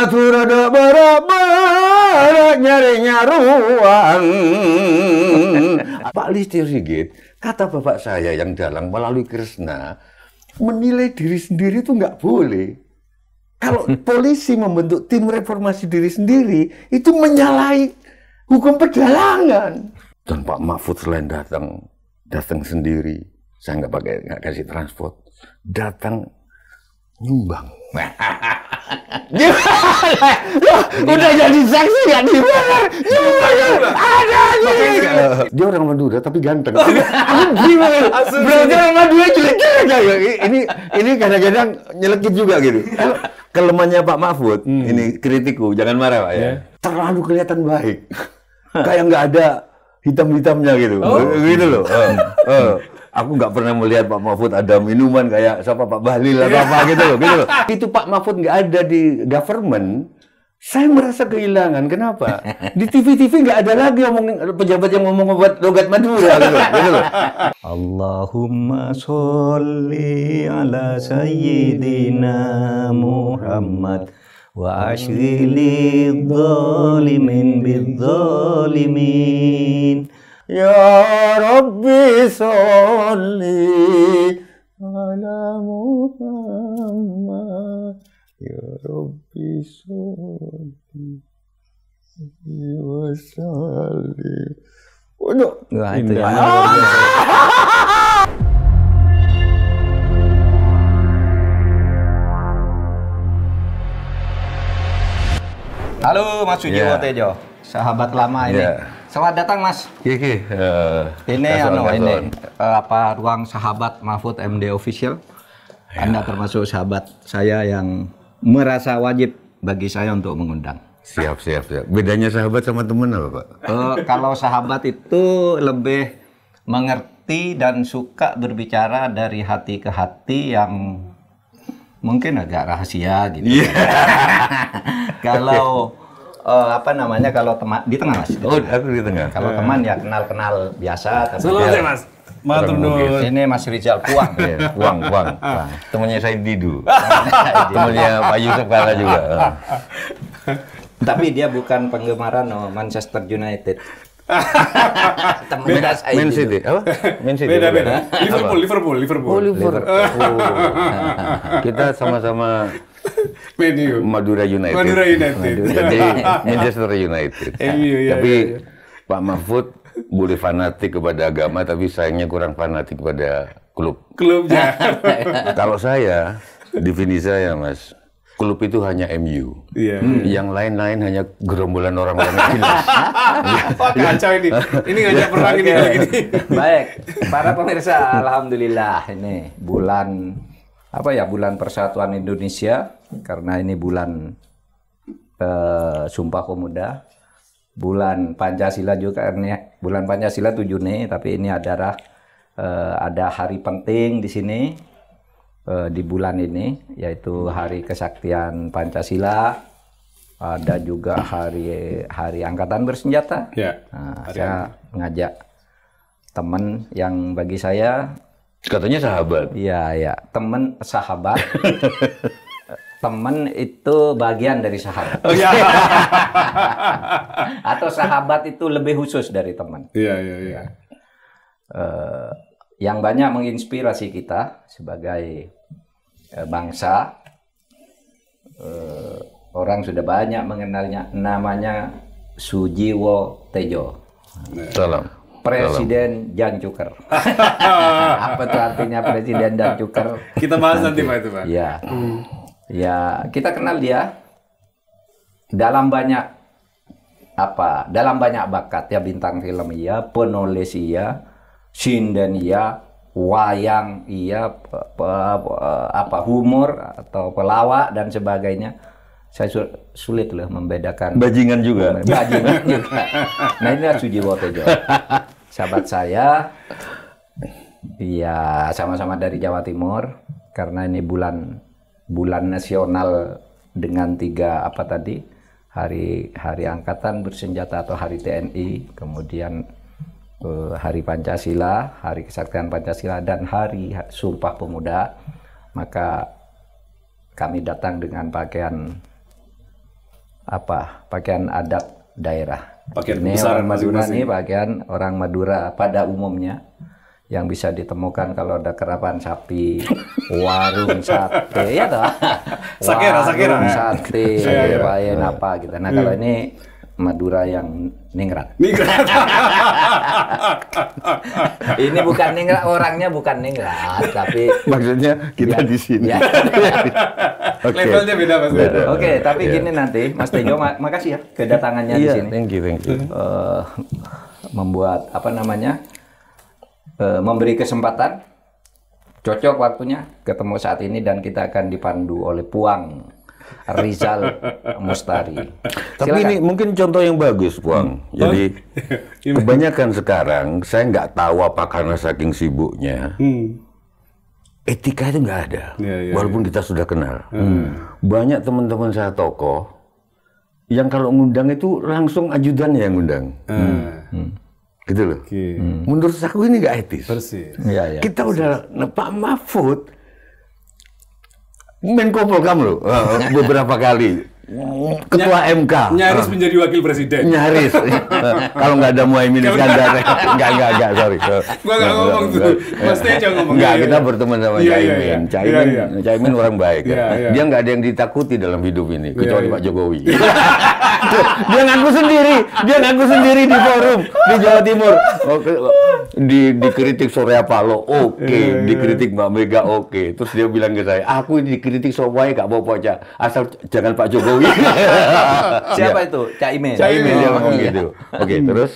atur ada bara-bara nyarinya ruang. Pak Listio Sigit, kata bapak saya yang dalang melalui Kresna, menilai diri sendiri itu nggak boleh. Kalau polisi membentuk tim reformasi diri sendiri, itu menyalahi hukum perdagangan. Dan Pak Mahfud selain datang sendiri, saya nggak kasih transport, datang nyumbang. Udah jadi saksi nggak dibayar, ada nih. Dia orang Madura tapi ganteng. Gimana? Berarti orang Madura jelek-jelek. Ini kadang-kadang nyelekit juga gitu. Kelemahannya Pak Mahfud, ini kritiku, jangan marah Pak ya. Terlalu kelihatan baik, kayak nggak ada hitam-hitamnya gitu, gitu loh. Aku nggak pernah melihat Pak Mahfud ada minuman kayak siapa Pak Bahlil atau apa gitu loh, gitu loh. Itu Pak Mahfud nggak ada di government, saya merasa kehilangan. Kenapa? Di TV-TV nggak ada lagi pejabat yang ngomong logat Madura gitu loh. Allahumma sholli ala sayyidina Muhammad wa ashghili dhalimin bidzalimin. Ya Rabbi sholli ala Muhammad. Ya Rabbi sholli wa sallim. Waduh, Wah, itu ya. Halo Mas Sujiwo Tejo, sahabat lama ini. Selamat datang Mas. Ini ruang sahabat Mahfud MD Official. Anda termasuk sahabat saya yang merasa wajib bagi saya untuk mengundang. Siap. Bedanya sahabat sama teman apa Pak? Kalau sahabat itu lebih mengerti dan suka berbicara dari hati ke hati yang mungkin agak rahasia gitu. Kalau kalau teman di tengah Mas. Aku di tengah. Kalau teman ya kenal biasa. Selamat Mas. Matur nuwun. Ini Mas Rizal Puang. Puang. Temannya saya Didu. Temannya Pak Yusuf Kala juga. Tapi dia bukan penggemar Manchester United. Man City. Apa? Man City. Beda. Liverpool. Kita sama-sama MU. Madura United. Jadi Manchester United. Tapi Pak Mahfud boleh fanatik kepada agama, tapi sayangnya kurang fanatik kepada klubnya. Kalau saya, definisi saya Mas, klub itu hanya MU. Yang lain-lain hanya gerombolan orang-orang jelas. Kacau ini. Ini ngajak perang ini lagi nih. Baik, para pemirsa, alhamdulillah ini bulan Persatuan Indonesia, karena ini bulan Sumpah Pemuda, bulan Pancasila juga, karena bulan Pancasila 7 Mei, tapi ini ada hari penting di sini di bulan ini, yaitu Hari Kesaktian Pancasila. Ada juga hari Angkatan Bersenjata. Saya ngajak teman yang bagi saya katanya sahabat. Iya, teman sahabat. Teman itu bagian dari sahabat. Atau sahabat itu lebih khusus dari teman. Iya. Yang banyak menginspirasi kita sebagai bangsa. Orang sudah banyak mengenalnya, namanya Sujiwo Tejo. Salam. Presiden Jan Cuker. Apa itu artinya Presiden Jan Cuker? Kita bahas nanti Pak itu Pak. Ya, kita kenal dia dalam banyak bakat ya, bintang film iya, penulis iya, sinden iya, wayang iya, humor atau pelawak dan sebagainya. Saya sulit loh membedakan. Bajingan juga. Nah, ini Sujiwo Tejo. Sahabat saya, ya sama-sama dari Jawa Timur, karena ini bulan nasional dengan 3 hari Angkatan Bersenjata atau hari TNI, kemudian hari Pancasila, hari Kesaktian Pancasila, dan hari Sumpah Pemuda. Maka kami datang dengan pakaian pakaian adat daerah. Pakaian Ini kebesaran orang Madura masing-masing. nih pakaian orang Madura pada umumnya yang bisa ditemukan kalau ada kerapan sapi, warung sate, ya toh. Sakera. Warung sate, Iya. lain apa gitu. Nah kalau ini Madura yang ningrat. Ningrat. Ini bukan ningrat, orangnya bukan ningrat, tapi Maksudnya kita Ya, di sini. ya. Oke. Levelnya beda Mas. Beda. Oke, tapi gini nanti Mas Tejo, makasih ya kedatangannya di Iya, sini. thank you. Membuat apa namanya? Memberi kesempatan, cocok waktunya ketemu saat ini dan kita akan dipandu oleh Puang Rizal Mustari. Tapi Silakan. ini mungkin contoh yang bagus, Puang. Jadi kebanyakan sekarang saya nggak tahu apa karena saking sibuknya. Etika itu nggak ada, Iya, walaupun kita sudah kenal. Banyak teman-teman saya tokoh yang kalau ngundang itu langsung ajudannya yang ngundang, gitu loh. Oke. Menurut aku ini nggak etis. Persis. Iya, iya. Kita udah, Pak Mahfud, Menko Polkam loh, beberapa kali. Ketua MK. Nyaris menjadi wakil presiden. Nyaris. Kalau nggak ada Muhaimin Iskandar. Enggak, sorry. Gua nggak ngomong tuh. Mas Tejo ngomong. Enggak, Iya, kita iya. berteman sama Iya, Caimin. iya, iya. Caimin, Iya, iya. Caimin orang baik. Iya, Ya. iya. Dia nggak ada yang ditakuti dalam hidup ini, kecuali iya. Pak Jokowi. Dia ngaku sendiri di forum di Jawa Timur. Oke, dikritik Surya Paloh, oke. Dikritik Mbak Mega, oke. Terus dia bilang ke saya, aku ini dikritik Sobai gak apa-apa, Cak. Asal jangan Pak Jokowi. Siapa itu? Caimin. Caimin dia Oh, ngomong iya. gitu. Oke, terus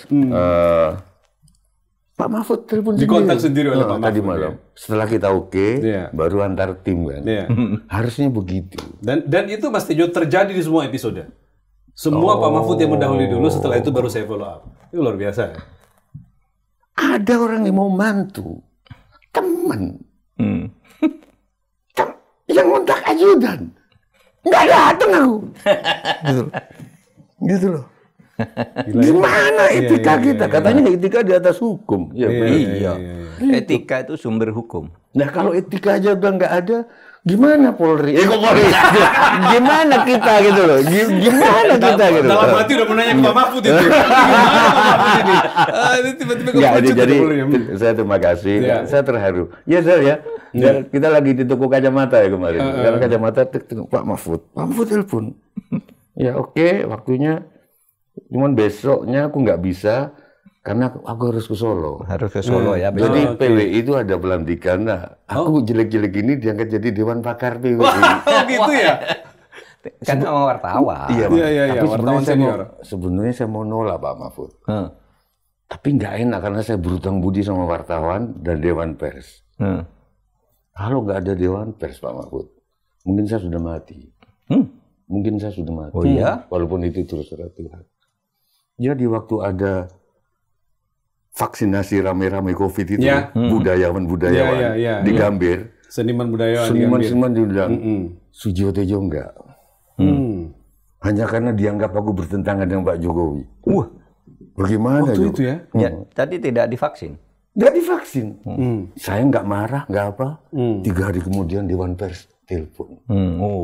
Pak Mahfud telepon Dikontak sendiri oleh Pak tadi Mahfud, malam. Setelah kita Iya. baru antar tim kan. Iya. Harusnya begitu. Dan itu Mas Tejo terjadi di semua episode. Semua Pak Mahfud yang mendahului dulu, setelah itu baru saya follow up. Itu luar biasa. Ya? Ada orang yang mau mantu, teman, yang ngontak ajudan, nggak datang aku. Gitu loh. Gimana etika kita? Katanya etika di atas hukum. Ya, Iya. Etika itu sumber hukum. Nah kalau etika aja udah nggak ada, gimana Polri? Kok Polri? Gimana kita gitu loh? Gimana kita gitu? Dalam hati udah menanya ke Pak Mahfud itu. Gimana Pak Mahfud ini? Ini tiba-tiba Nggak, kepecut jadi Polri. saya terima kasih. Iya. Saya terharu. Ya Sel ya. Dan kita lagi di toko kacamata ya kemarin. Karena kacamata Pak Mahfud. Pak Mahfud telepon. Ya oke, waktunya. Cuman besoknya aku nggak bisa karena aku harus ke Solo. Harus ke Solo ya. Jadi oke. PWI itu ada pelantikan. Nah, aku jelek-jelek ini diangkat jadi Dewan Pakar PWI. Oh gitu ya? Kan sama wartawan. Iya, Iya, iya, iya, tapi wartawan sebenarnya saya mau nolak Pak Mahfud. Heeh. Tapi nggak enak karena saya berutang budi sama wartawan dan Dewan Pers. Kalau nggak ada Dewan Pers Pak Mahfud, mungkin saya sudah mati. Mungkin saya sudah mati. Oh iya? Walaupun itu terserah Tuhan. Jadi waktu ada vaksinasi rame-rame COVID itu, Ya. budayawan-budayawan Iya, iya, di iya. Gambir, Seniman budayawan di Gambir. seniman-seniman diundang. Sujiwo Tejo enggak. Hanya karena dianggap aku bertentangan dengan Pak Jokowi. Bagaimana Waktu Jo? itu ya? Ya, tadi tidak divaksin. Nggak divaksin. Saya nggak marah, nggak apa. 3 hari kemudian Dewan Pers telepon.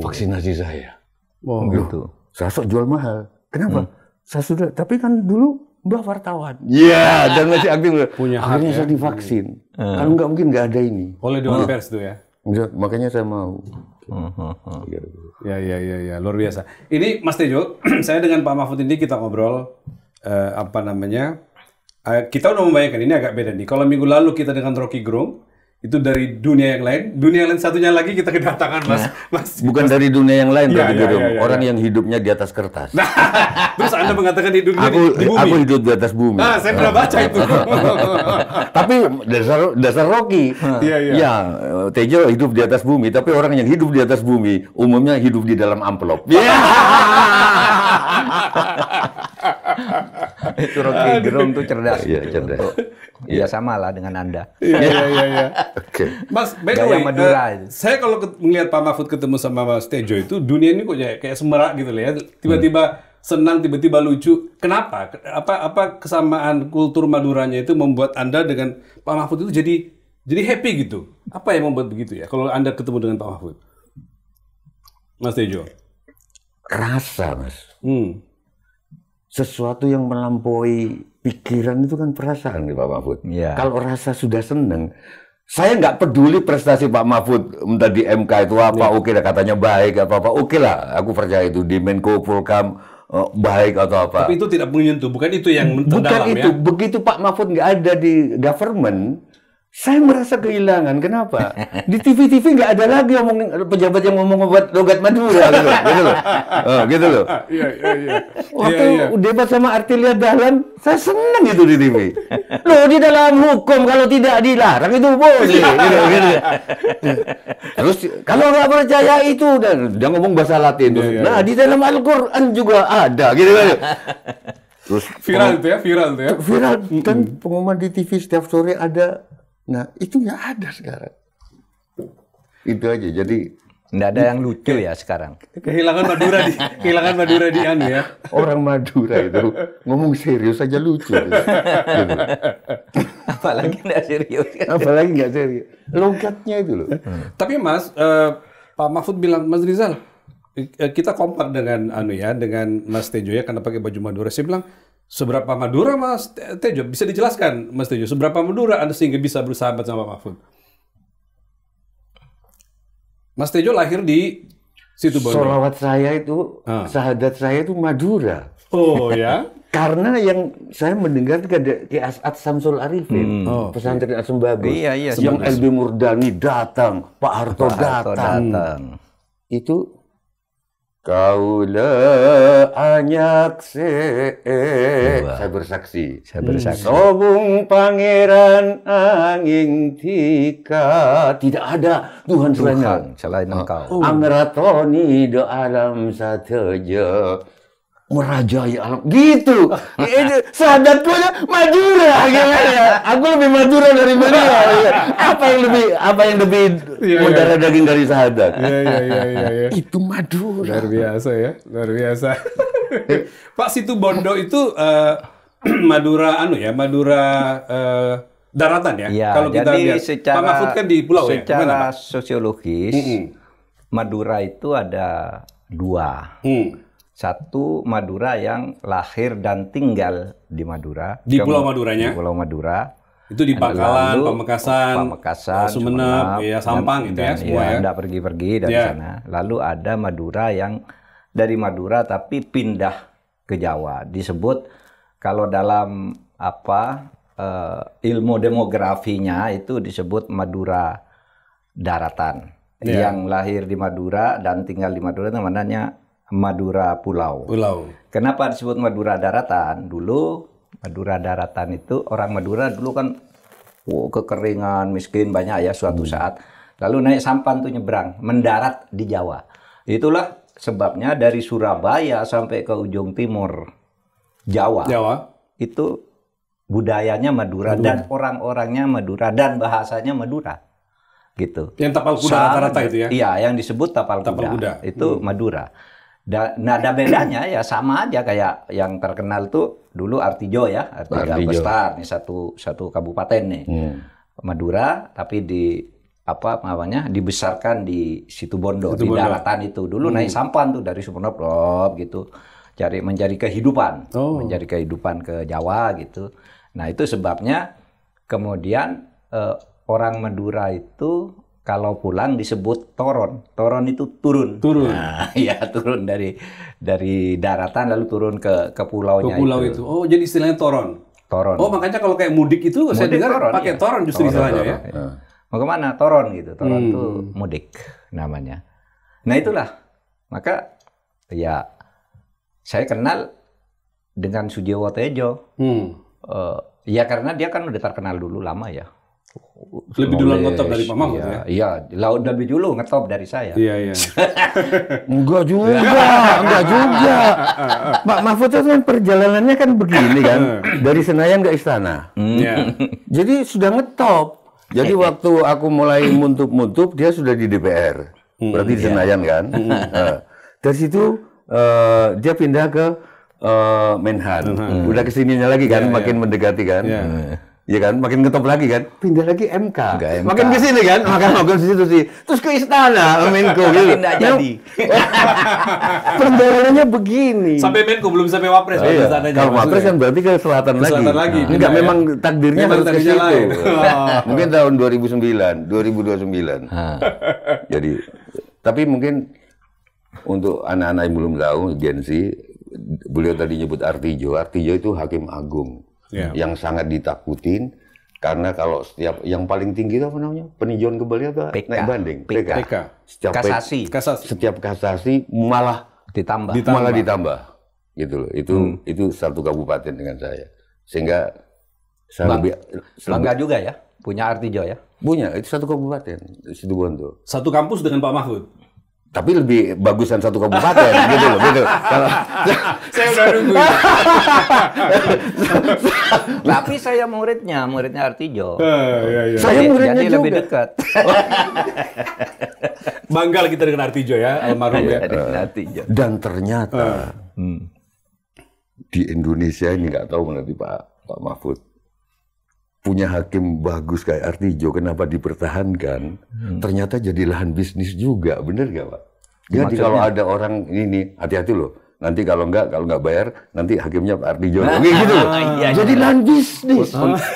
Vaksinasi saya. Oh, Gitu. Saya sok jual mahal. Kenapa? Saya sudah, tapi kan dulu Mbak wartawan. Iya, dan masih aktif. Punya hak, Akhirnya ya? saya divaksin. Kalau nggak mungkin nggak ada ini. oleh Dewan Pers tuh ya? Enggak, makanya saya mau. Ya, luar biasa. Ini Mas Tejo, saya dengan Pak Mahfud ini kita ngobrol kita udah membayangkan ini agak beda nih. Kalau minggu lalu kita dengan Rocky Gerung itu dari dunia yang lain satunya lagi kita kedatangan Mas. Bukan dari dunia yang lain, Iya, tapi iya, gitu. iya, iya. Orang yang hidupnya di atas kertas. Terus Anda mengatakan di dunia aku di bumi. aku hidup di atas bumi. Nah, saya pernah baca itu. Tapi dasar Rocky. Iya, iya. Ya, Tejo hidup di atas bumi, tapi orang yang hidup di atas bumi umumnya hidup di dalam amplop. Itu Rocky Gerung tuh cerdas. Iya, cerdas. Iya, sama lah dengan Anda. Iya. Oke. Mas, by the Gaya way, Madura itu. saya kalau melihat Pak Mahfud ketemu sama Mas Tejo itu dunia ini kok kayak semerak gitu loh ya. Tiba-tiba senang, tiba-tiba lucu. Kenapa? Apa kesamaan kultur Maduranya itu membuat Anda dengan Pak Mahfud itu jadi happy gitu? Apa yang membuat begitu ya? Kalau Anda ketemu dengan Pak Mahfud, Mas Tejo. rasa, Mas. Sesuatu yang melampaui pikiran itu kan perasaan nih Pak Mahfud. Ya. Kalau rasa sudah seneng, saya nggak peduli prestasi Pak Mahfud entah di MK itu apa, oke lah katanya baik apa-apa, oke lah, aku percaya itu di Menko Polkam baik atau apa. Tapi itu tidak menyentuh, bukan itu yang Bukan terdalam itu, ya. begitu Pak Mahfud nggak ada di government, saya merasa kehilangan. Kenapa? Di TV-TV nggak ada lagi pejabat yang ngomong obat logat Madura gitu loh. Gitu loh. Iya. Waktu debat sama Artilia Dahlan, saya senang itu di TV. Loh, di dalam hukum kalau tidak dilarang itu boleh. Gitu. Terus kalau nggak percaya itu, dan dia ngomong bahasa Latin. Nah, di dalam Al-Quran juga ada. Gitu kan. Terus Viral itu ya. viral kan pengumuman di TV setiap sore ada. Nah, itu nggak ada sekarang. Itu aja. Jadi Nggak ada yang lucu ya sekarang. Kehilangan Madura di anu ya. orang Madura itu ngomong serius aja lucu. Gitu. Apalagi nggak serius. Apalagi nggak serius. Logatnya itu loh. Tapi Mas, Pak Mahfud bilang, Mas Rizal, kita kompak dengan dengan Mas Tejo ya, karena pakai baju Madura. Saya bilang, seberapa Madura Mas Tejo? Bisa dijelaskan Mas Tejo, seberapa Madura Anda sehingga bisa bersahabat sama Pak Mahfud? Mas Tejo lahir di Situbondo. Sholawat saya itu, sahadat saya itu Madura. Oh ya? Karena yang saya mendengar di As'ad Samsul Arifin, pesantren Asem Bagus. Iya, yang LB Murdani datang, Pak Harto datang. Itu Kaula anyak saya bersaksi. Sobung pangeran angin tika, tidak ada Tuhan selain engkau. Angratoni do alam sateja, merajai alam gitu. Ini sahadatku Madura gimana? Aku lebih Madura dari beliau. Apa yang lebih mendarah daging dari sahadat? Iya. Itu Madura. Luar biasa ya, luar biasa. Pak, Situbondo itu Madura Madura daratan ya. Ya, kalau kita jadi lihat Pak Mahfud kan di pulau ya. Secara sosiologis, Madura itu ada dua. Satu Madura yang lahir dan tinggal di Madura. Di Pulau Maduranya? Di Pulau Madura. Itu di Bangkalan, Pamekasan, Sumenep, ya, Sampang gitu ya semua ya. Nggak pergi-pergi dari sana. Lalu ada Madura yang dari Madura tapi pindah ke Jawa. Disebut kalau dalam ilmu demografinya itu disebut Madura daratan. Yang lahir di Madura dan tinggal di Madura itu namanya Madura Pulau. Kenapa disebut Madura daratan? Dulu Madura daratan itu orang Madura dulu kan kekeringan, miskin banyak ya suatu saat. Lalu naik sampan tuh nyebrang, mendarat di Jawa. Itulah sebabnya dari Surabaya sampai ke ujung timur Jawa. Itu budayanya Madura dan orang-orangnya Madura dan bahasanya Madura. Gitu. Yang tapal kuda rata-rata itu ya? Iya, yang disebut tapal kuda. Itu Madura. Nah, ada bedanya ya, sama aja kayak yang terkenal tuh dulu Artijo ya, Artijo Bestar nih satu kabupaten nih. Madura tapi dibesarkan di Situbondo, di daratan itu. Dulu naik sampan tuh dari Sumenep gitu. Mencari kehidupan, ke Jawa gitu. Nah, itu sebabnya kemudian orang Madura itu kalau pulang disebut toron. Toron itu turun. Nah, ya turun dari daratan lalu turun ke pulaunya. Ke pulau itu. Oh, jadi istilahnya toron. Oh, makanya kalau kayak mudik itu saya dengar pakai toron justru istilahnya ya. Mau kemana? Toron gitu. Toron itu mudik namanya. Nah, itulah. Maka ya saya kenal dengan Sujiwo Tejo. Ya karena dia kan udah terkenal dulu lama ya. Lebih duluan ngetop dari Pak Mahfud ya? Iya, lebih dulu ngetop dari saya. Iya. Enggak juga. Pak Mahfud itu kan perjalanannya kan begini kan, dari Senayan ke Istana. Jadi sudah ngetop. Jadi waktu aku mulai muntup-muntup, dia sudah di DPR. Berarti di Senayan kan. Dari situ dia pindah ke Menhan. Udah kesininya lagi kan, makin mendekati kan. Ya kan, makin ngetop lagi kan, pindah lagi MK. Enggak, MK. Makin ke sini kan, Mahkamah Konstitusi. Terus ke istana, Menko gitu. Tidak jadi. Perbedaannya begini. Sampai Menko belum sampai Wapres. Iya. Sananya, Kalau maksudnya. Wapres kan berarti ke selatan Ke selatan lagi. lagi, Enggak, pindah, ya. memang takdirnya Memang harus ke takdirnya situ. lain. Mungkin tahun 2029. Jadi, tapi mungkin untuk anak-anak yang belum tahu, Gen Z, beliau tadi nyebut Artijo. Artijo itu hakim agung. Ya. Yang sangat ditakutin karena kalau setiap yang paling tinggi itu apa namanya, peninjauan kembali atau PK. naik banding PK. Setiap Kasasi. setiap kasasi malah Ditambah. ditambah gitu loh. Itu satu kabupaten dengan saya, sehingga saya Bangga juga ya, punya Artijo ya. punya itu satu kabupaten Situbondo. Satu kampus dengan Pak Mahfud. Tapi lebih bagusan satu kabupaten gitu loh, gitu. Kalau Saya udah nunggu. Tapi saya muridnya Artijo. Iya. saya muridnya Jadi juga. lebih dekat. Bangga kita dengan Artijo ya, almarhum ya. Dengan Artijo. Dan ternyata di Indonesia ini nggak tahu nanti Pak Mahfud punya hakim bagus kayak Artijo, kenapa dipertahankan? Ternyata jadi lahan bisnis juga, bener gak Pak? Jadi Maksudnya? kalau ada orang ini, hati-hati loh. Nanti kalau nggak bayar, nanti hakimnya Pak Artijo. Gitu loh. Iya, Jadi iya. lahan bisnis.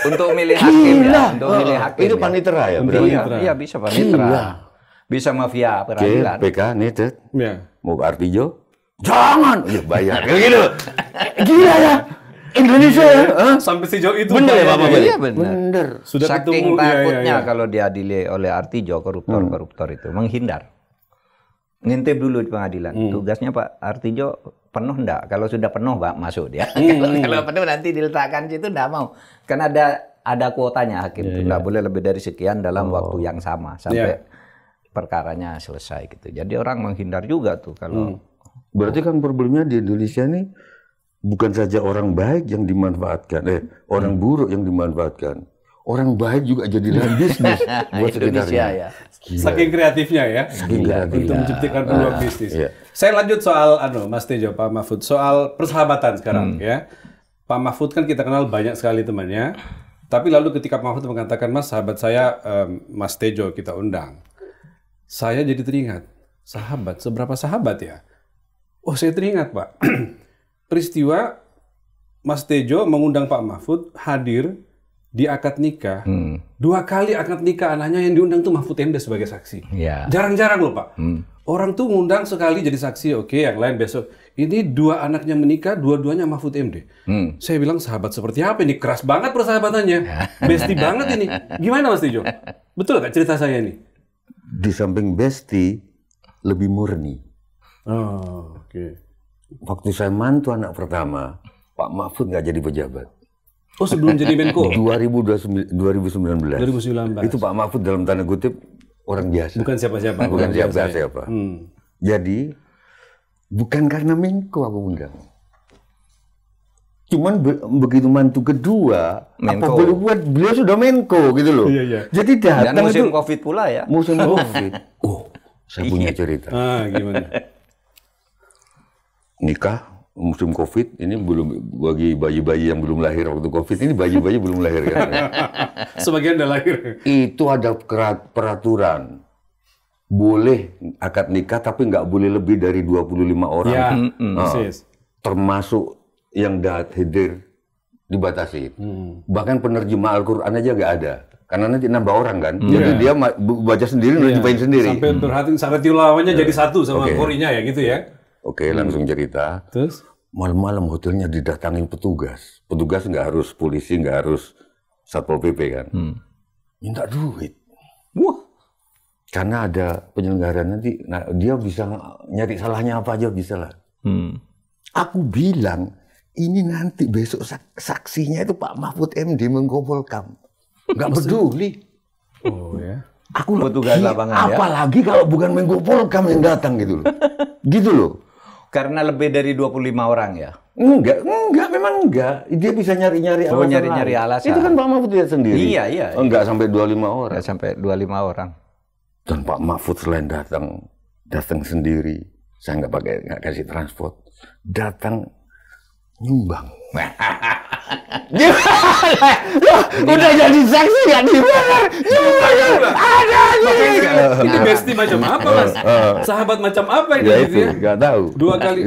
Untuk milih hakim ya, Gila. untuk milih hakim. Itu ya. panitera ya Untuk berarti? Iya, panitera. iya bisa panitera. Gila. Bisa mafia Oke, peradilan. PK nih, Ted. Ya. Mau Pak Artijo? Jangan! Ya bayar. Kayak gitu. Gila ya. Indonesia ya. Hah? Sampai sejauh itu. Bener ya, Pak? upayanya. Iya benar. Bener. Sudah Saking ketemu, iya, takutnya iya. kalau diadili oleh Artijo, koruptor itu menghindar. Ngintip dulu di pengadilan. Tugasnya Pak Artijo penuh enggak? Kalau sudah penuh, Pak, masuk dia. Kalau penuh nanti diletakkan situ enggak mau. Kan ada kuotanya hakim itu. Enggak boleh lebih dari sekian dalam waktu yang sama sampai perkaranya selesai gitu. Jadi orang menghindar juga tuh kalau Berarti kan problemnya di Indonesia nih bukan saja orang baik yang dimanfaatkan, orang buruk yang dimanfaatkan. Orang baik juga jadi lahan bisnis buat Indonesia sekitarnya. ya. Gila. Saking kreatifnya ya. Saking kreatifnya. Untuk menciptakan peluang bisnis. Iya. Saya lanjut soal Mas Tejo, Pak Mahfud, soal persahabatan sekarang ya. Pak Mahfud kan kita kenal banyak sekali temannya. Tapi lalu ketika Pak Mahfud mengatakan, Mas, sahabat saya Mas Tejo kita undang. Saya jadi teringat, sahabat, seberapa sahabat ya? Oh, saya teringat, Pak. Peristiwa Mas Tejo mengundang Pak Mahfud hadir di akad nikah. 2 kali akad nikah anaknya yang diundang tuh Mahfud MD sebagai saksi. Iya. Jarang-jarang loh, Pak. Orang tuh ngundang sekali jadi saksi, oke, yang lain besok. Ini 2 anaknya menikah, dua-duanya Mahfud MD. Saya bilang sahabat seperti apa ini? Keras banget persahabatannya. Bestie banget ini. Gimana Mas Tejo? Betul nggak cerita saya ini? Di samping bestie, lebih murni. Oh, oke. Waktu saya mantu anak pertama, Pak Mahfud nggak jadi pejabat. Oh, sebelum jadi Menko? 2019. 2019. Itu Pak Mahfud dalam tanda kutip orang biasa. Bukan siapa-siapa. Bukan biasa ya. siapa-siapa. Jadi, bukan karena Menko aku undang. Cuman begitu mantu kedua, Menko. apa boleh buat, beliau sudah Menko gitu loh. Iya, iya. Jadi Dan datang musim itu Covid pula ya. musim Covid. Oh, saya punya cerita. Gimana? Nikah musim Covid ini belum, bagi bayi-bayi yang belum lahir waktu Covid ini, bayi-bayi belum lahir kan. Sebagian udah lahir. Itu ada peraturan. Boleh akad nikah tapi nggak boleh lebih dari 25 orang. Ya, Nah, persis. termasuk yang hadir dibatasi. Bahkan penerjemah Al-Quran aja nggak ada. Karena nanti nambah orang kan. Jadi dia baca sendiri, nerjemahin sendiri. Sampai berhati sampai tilawahnya jadi satu sama Oke. korinya ya gitu ya. Oke, langsung cerita. Terus? Malam-malam hotelnya didatangin petugas. Petugas nggak harus polisi, nggak harus Satpol PP kan. Minta duit. Wah. Karena ada penyelenggara nanti, nah, dia bisa nyari salahnya apa aja bisa lah. Aku bilang, ini nanti besok saksinya itu Pak Mahfud MD Menko Polkam. Nggak peduli. Oh ya. Aku Petugas lapangan ya. apalagi kalau bukan Menko Polkam yang datang gitu loh. Gitu loh. Karena lebih dari 25 orang ya. Enggak, memang enggak. Dia bisa nyari-nyari Oh, alasan. nyari-nyari lain. alasan. Itu kan Pak Mahfud lihat sendiri. Iya. Enggak sampai 25 orang. Ya, sampai 25 orang. Dan Pak Mahfud selain datang sendiri. Saya nggak kasih transport. Datang Nyumbang. Udah jadi saksi nggak dibayar. Nyumbang. Ada Makanya ini bestie macam apa, Mas? Sahabat macam apa ini? Ya gitu itu, nggak tahu. 2 kali.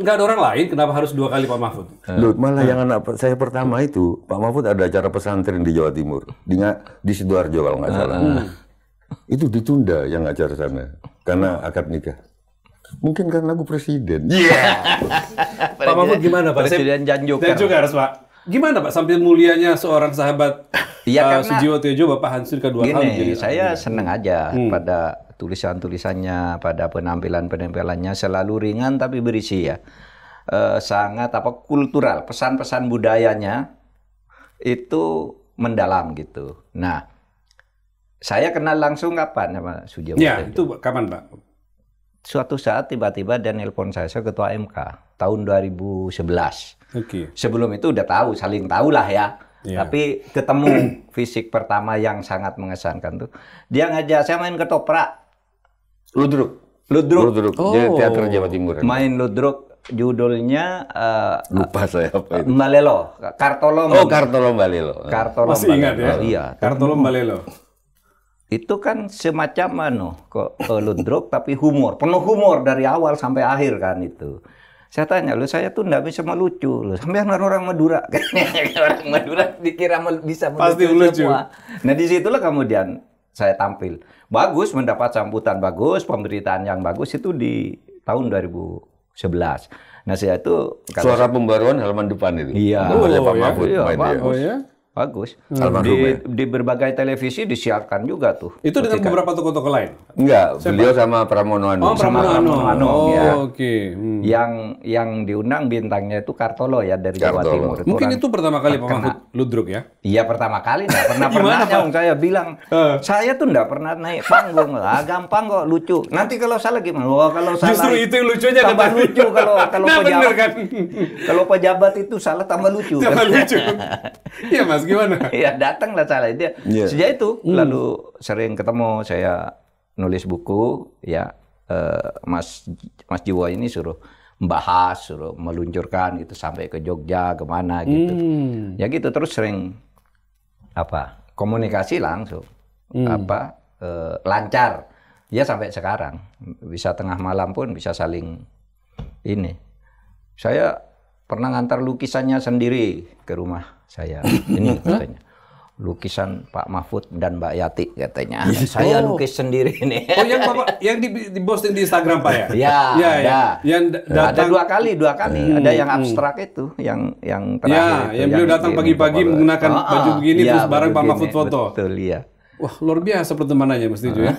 Nggak ada orang lain, kenapa harus 2 kali Pak Mahfud? Loh, malah yang anak saya pertama itu, Pak Mahfud ada acara pesantren di Jawa Timur, di Sidoarjo kalau nggak salah. Itu ditunda yang acara sana, karena akad nikah. Mungkin karena aku presiden. Pak Mahfud gimana, Pak? Presiden Janjukar. Janjukar, Pak. Gimana, Pak? Sampai mulianya seorang sahabat Iya, karena Sujiwo Tejo, Bapak Hansur kedua kali. gini, saya senang aja pada tulisan-tulisannya, pada penampilan-penampilannya selalu ringan tapi berisi ya. Sangat kultural, pesan-pesan budayanya itu mendalam gitu. Nah, saya kenal langsung kapan sama Sujiwo Ya, Tejo? itu kapan, Pak? Suatu saat tiba-tiba dia nelpon saya ketua MK tahun 2011. Oke. Sebelum itu udah tahu, saling tahu lah ya. Iya. Tapi ketemu fisik pertama yang sangat mengesankan tuh, dia ngajak saya main ketoprak. Ludruk. Ludruk. Jadi teater Jawa Timur. Main ludruk, judulnya Lupa saya apa itu. Mbalelo, Kartolo. Oh, Kartolo Mbalelo. Kartolo Masih ingat ya? Iya. Kartolo Mbalelo. Itu kan semacam ludruk tapi humor, penuh humor dari awal sampai akhir kan itu. Saya tanya, saya tuh nggak bisa melucu, sampai orang Madura. Orang Madura dikira bisa melucu Pasti melucu. semua. Nah disitulah kemudian saya tampil. Bagus, mendapat sambutan bagus, pemberitaan yang bagus itu di tahun 2011. Nah saya itu... Suara pembaruan halaman depan itu. Iya. Namanya Pak ya? Mahfud Iya, main dia. Oh ya? Bagus. Almarhum ya? Di berbagai televisi disiarkan juga tuh. Itu dengan beberapa tokoh-tokoh lain? Enggak, beliau sama Pramono Anung. Oh, Pramono Anung. Oh, ya. ya. Oke. Yang diundang bintangnya itu Kartolo ya dari Jawa Kartolo. Timur. Mungkin orang itu pertama kali Pak terkenal. Mahfud ludruk ya? Iya pertama kali, nggak pernah Gimana, Pak? saya bilang, saya tuh nggak pernah naik panggung, gampang kok lucu. Nanti kalau salah gimana? Oh, kalau salah Justru itu yang lucunya tambah kata lucu kalau Nah, pejabat bener kan? kalau pejabat itu salah tambah lucu. Tambah lucu. Iya Mas, gimana? Ya datanglah salah dia. Iya. Sejak itu lalu sering ketemu, saya nulis buku ya, Mas Jiwo ini suruh membahas, suruh meluncurkan gitu sampai ke Jogja kemana gitu. Ya gitu terus sering komunikasi langsung lancar. Ya sampai sekarang bisa tengah malam pun bisa saling ini. Saya pernah ngantar lukisannya sendiri ke rumah saya. Ini katanya. Lukisan Pak Mahfud dan Mbak Yati katanya. Saya lukis sendiri nih. Oh yang Bapak yang di-posting di Instagram Pak ya? Ya, ya, ada. Yang Ada datang dua kali. Ada yang abstrak itu, yang terakhir. ya, itu, yang beliau datang pagi-pagi menggunakan baju begini iya, terus bareng Pak begini, Mahfud foto. Betul, iya. Wah, luar biasa pertemanannya Mas Tejo ya.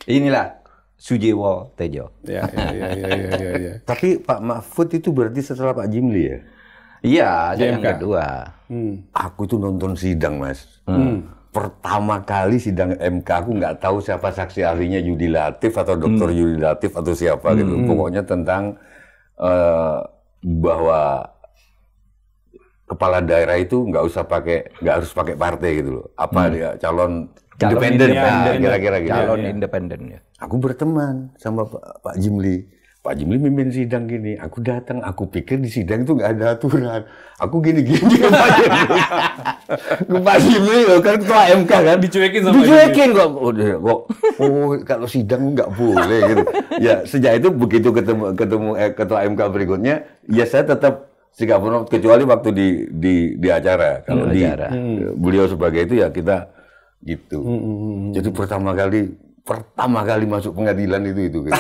Inilah Sujiwo Tejo. Ya. Tapi Pak Mahfud itu berarti setelah Pak Jimli ya? Iya, ada yang JMK. kedua. Aku tuh nonton sidang, Mas. Pertama kali sidang MK, aku nggak tahu siapa saksi ahlinya, Yudi Latif atau Dr. Yudi Latif atau siapa gitu. Pokoknya tentang bahwa kepala daerah itu nggak harus pakai partai gitu loh. Apa dia calon independen, kira-kira gitu. Calon independen ya. Aku berteman sama Pak Jimli. Pak Jimli mimpin sidang gini, aku datang, aku pikir di sidang itu nggak ada aturan. Aku gini-gini ke Pak Jimli. Ke Pak Jimli kan ketua MK kan. Dicuekin sama Dicuekin kok. Oh, kalau sidang nggak boleh gitu. Ya, sejak itu begitu ketemu ketua MK berikutnya, ya saya tetap sikap penuh, kecuali waktu di acara. Kalau di beliau sebagai itu ya kita gitu. Jadi pertama kali masuk pengadilan itu gitu.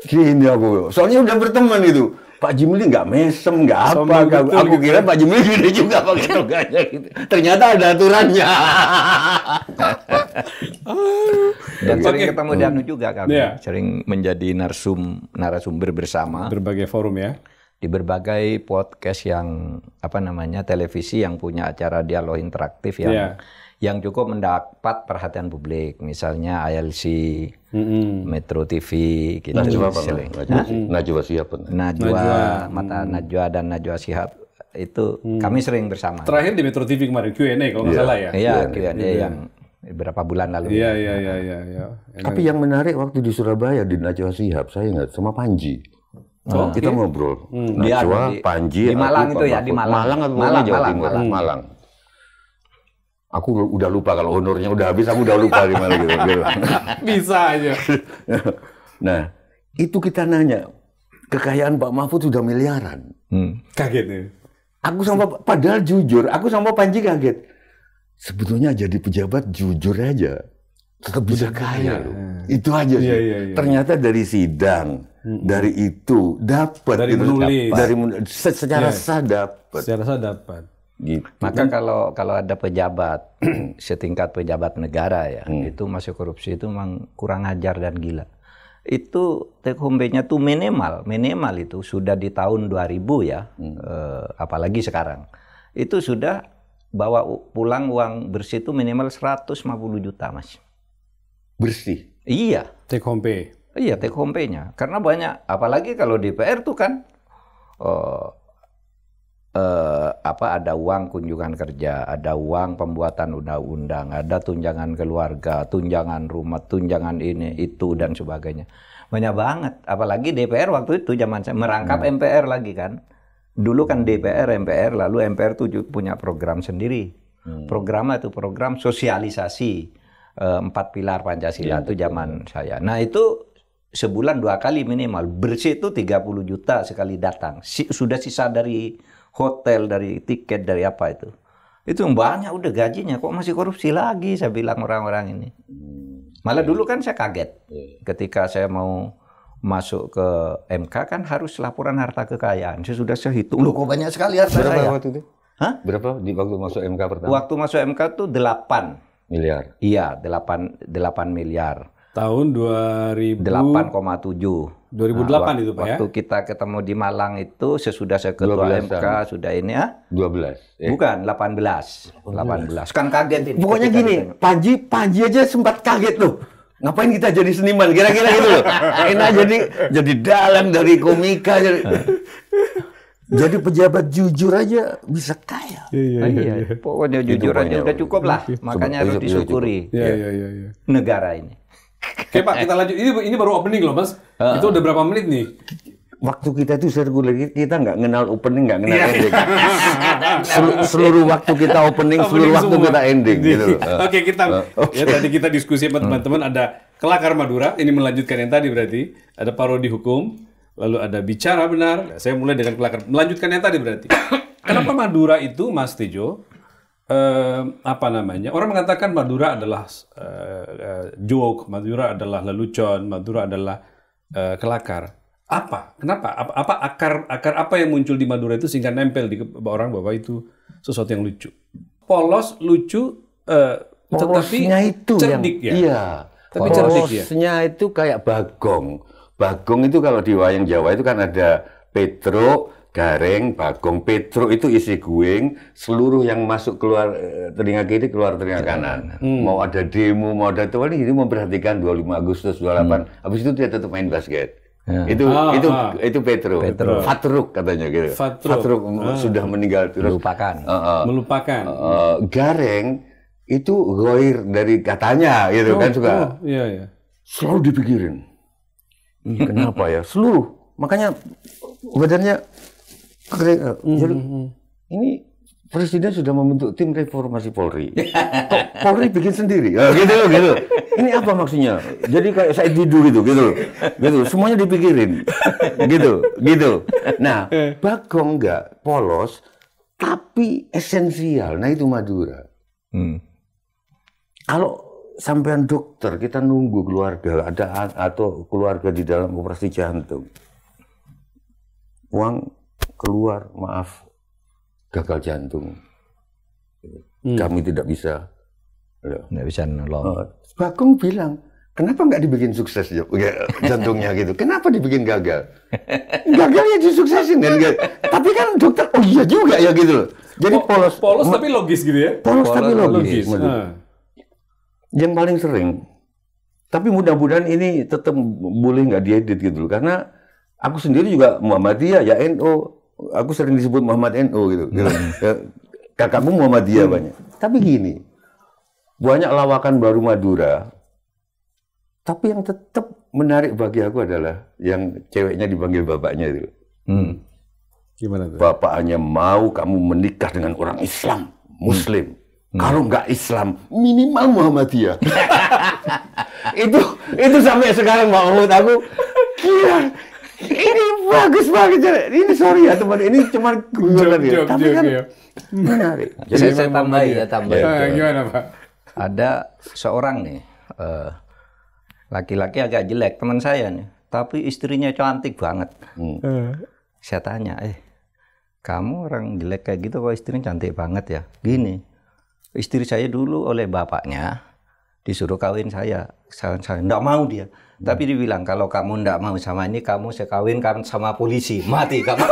Gini aku, soalnya udah berteman itu. Pak Jimli nggak mesem, nggak apa. Aku kira Pak Jimli gini juga pakai toganya gitu. Ternyata ada aturannya. Dan sering ketemu Danu juga kami. Iya. Sering menjadi narasumber bersama. Berbagai forum ya. Di berbagai podcast yang televisi yang punya acara dialog interaktif yang cukup mendapat perhatian publik, misalnya ALC, Metro TV, gitu. Najwa siapa? Najwa dan Najwa Shihab itu kami sering bersama. Terakhir di Metro TV kemarin Q&A kalau nggak salah ya. Iya, Q&A yang beberapa bulan lalu. Iya. Tapi yang menarik waktu di Surabaya di Najwa Shihab, saya ingat sama Panji. Kita ngobrol. Najwa, Panji, di Malang aku, itu ya, Pak di Malang. Malang atau Jawa Timur? Malang. Aku udah lupa kalau honornya udah habis, aku udah lupa di mana gitu. Bisa aja. Nah, itu kita nanya, kekayaan Pak Mahfud sudah miliaran. Kaget ya. Padahal jujur, aku sama Panji kaget. Sebetulnya jadi pejabat jujur aja, tetap bisa kaya loh. Itu aja sih. Iya. Ternyata dari sidang, dari itu dapat. Dari gitu. menulis. Secara sah dapat. Secara sah dapat. Gitu. Maka kalau ada pejabat setingkat pejabat negara ya, itu masuk korupsi itu memang kurang ajar dan gila. Itu take home pay-nya tuh minimal itu sudah di tahun 2000 ya, apalagi sekarang. Itu sudah bawa pulang uang bersih itu minimal 150 juta, Mas. Bersih? Iya. Take home pay? Iya, take home pay-nya. Karena banyak, apalagi kalau DPR tuh kan, ada uang kunjungan kerja, ada uang pembuatan undang-undang, ada tunjangan keluarga, tunjangan rumah, tunjangan ini, itu, dan sebagainya. Banyak banget. Apalagi DPR waktu itu zaman saya merangkap MPR lagi kan. Dulu kan DPR, MPR, lalu MPR tuh punya program sendiri. Program itu program sosialisasi 4 pilar Pancasila itu zaman saya. Nah itu sebulan 2 kali minimal. Bersih itu 30 juta sekali datang. Sudah sisa dari hotel, dari tiket, dari apa itu. Itu yang banyak udah gajinya. Kok masih korupsi lagi, saya bilang orang-orang ini. Malah dulu kan saya kaget. Ketika saya mau masuk ke MK kan harus laporan harta kekayaan. Saya hitung. Loh kok banyak sekali harta saya. Berapa waktu itu? Hah? Berapa di waktu masuk MK pertama? Waktu masuk MK tuh 8 miliar. Iya, 8 miliar. Tahun 2000 8,7. 2008 itu Pak ya? Waktu kita ketemu di Malang itu sesudah saya ketua MK sudah ini ya? 12. Bukan, 18. Kan kaget ini. Pokoknya gini, Panji aja sempat kaget loh. Ngapain kita jadi seniman? Kira-kira gitu loh. Enak jadi dalang dari komika. Jadi pejabat jujur aja bisa kaya. Iya. Pokoknya jujur aja udah cukup lah. Makanya harus disyukuri Iya. negara ini. Oke Pak, kita lanjut. Ini baru opening loh Mas. Itu udah berapa menit nih? Waktu kita itu sirkuler, kita nggak kenal opening, nggak kenal ending. Seluruh waktu kita opening seluruh waktu semua. kita ending. Gitu. Oke, ya tadi kita diskusi sama teman-teman, ada Kelakar Madura, ini melanjutkan yang tadi berarti. Ada parodi hukum, lalu ada bicara benar. Saya mulai dengan Kelakar, melanjutkan yang tadi berarti. Kenapa Madura itu, Mas Tejo, Orang mengatakan Madura adalah joke, Madura adalah lelucon, Madura adalah kelakar. Apa? Kenapa? Apa akar apa yang muncul di Madura itu sehingga nempel di orang bahwa itu sesuatu yang lucu? Polos, lucu, polosnya tapi itu cerdik yang, ya. Iya. Tapi cerdik ya. Polosnya itu kayak bagong. Bagong itu kalau di wayang Jawa itu kan ada Petro, Gareng, Bagong. Petro itu isi guing, seluruh yang masuk keluar telinga kiri keluar telinga kanan. Mau ada demo, mau ada ini memperhatikan 25 Agustus 28. Habis itu dia tetap main basket. Ya. Itu Petro. Fatruk katanya gitu. Fatruk sudah meninggal terus. Melupakan. Gareng itu goir dari katanya gitu kan suka. Iya. Selalu dipikirin. Kenapa ya? Seluruh. Makanya badannya jadi ini Presiden sudah membentuk tim reformasi Polri. Polri bikin sendiri. Gitu. Ini apa maksudnya? Jadi kayak saya tidur gitu. Semuanya dipikirin. Gitu. Nah, Bagong enggak polos, tapi esensial. Nah, itu Madura. Kalau sampean dokter, kita nunggu keluarga ada atau keluarga di dalam operasi jantung. Uang keluar, maaf, gagal jantung. Kami tidak bisa. Nggak bisa nolong. Bagong bilang, kenapa nggak dibikin sukses jantungnya gitu? Kenapa dibikin gagal? Gagalnya disuksesin kan? Tapi kan dokter, oh iya juga ya gitu loh. Jadi polos tapi logis gitu ya? Polos tapi logis. Yang paling sering. Tapi mudah-mudahan ini tetap boleh nggak diedit gitu loh. Karena aku sendiri juga Muhammadiyah, ya NU. Aku sering disebut Muhammad NU gitu. Kakakmu Muhammadiyah banyak. Tapi gini, banyak lawakan baru Madura, tapi yang tetap menarik bagi aku adalah yang ceweknya dipanggil bapaknya itu. Gimana tuh? Bapak hanya mau kamu menikah dengan orang Islam, Muslim. Kalau nggak Islam, minimal Muhammadiyah. itu sampai sekarang Pak Mahfud aku kira ini bagus banget. Ini sorry ya teman, ini cuma guyonan ya. Tapi kan menarik. Jadi saya tambahin. Gimana Pak? Ada seorang nih, laki-laki agak jelek teman saya nih, tapi istrinya cantik banget. Saya tanya, kamu orang jelek kayak gitu kok istrinya cantik banget ya? Gini, istri saya dulu oleh bapaknya disuruh kawin saya nggak mau dia. Tapi dibilang kalau kamu nggak mau sama ini, kamu saya kawinkan sama polisi, mati kamu.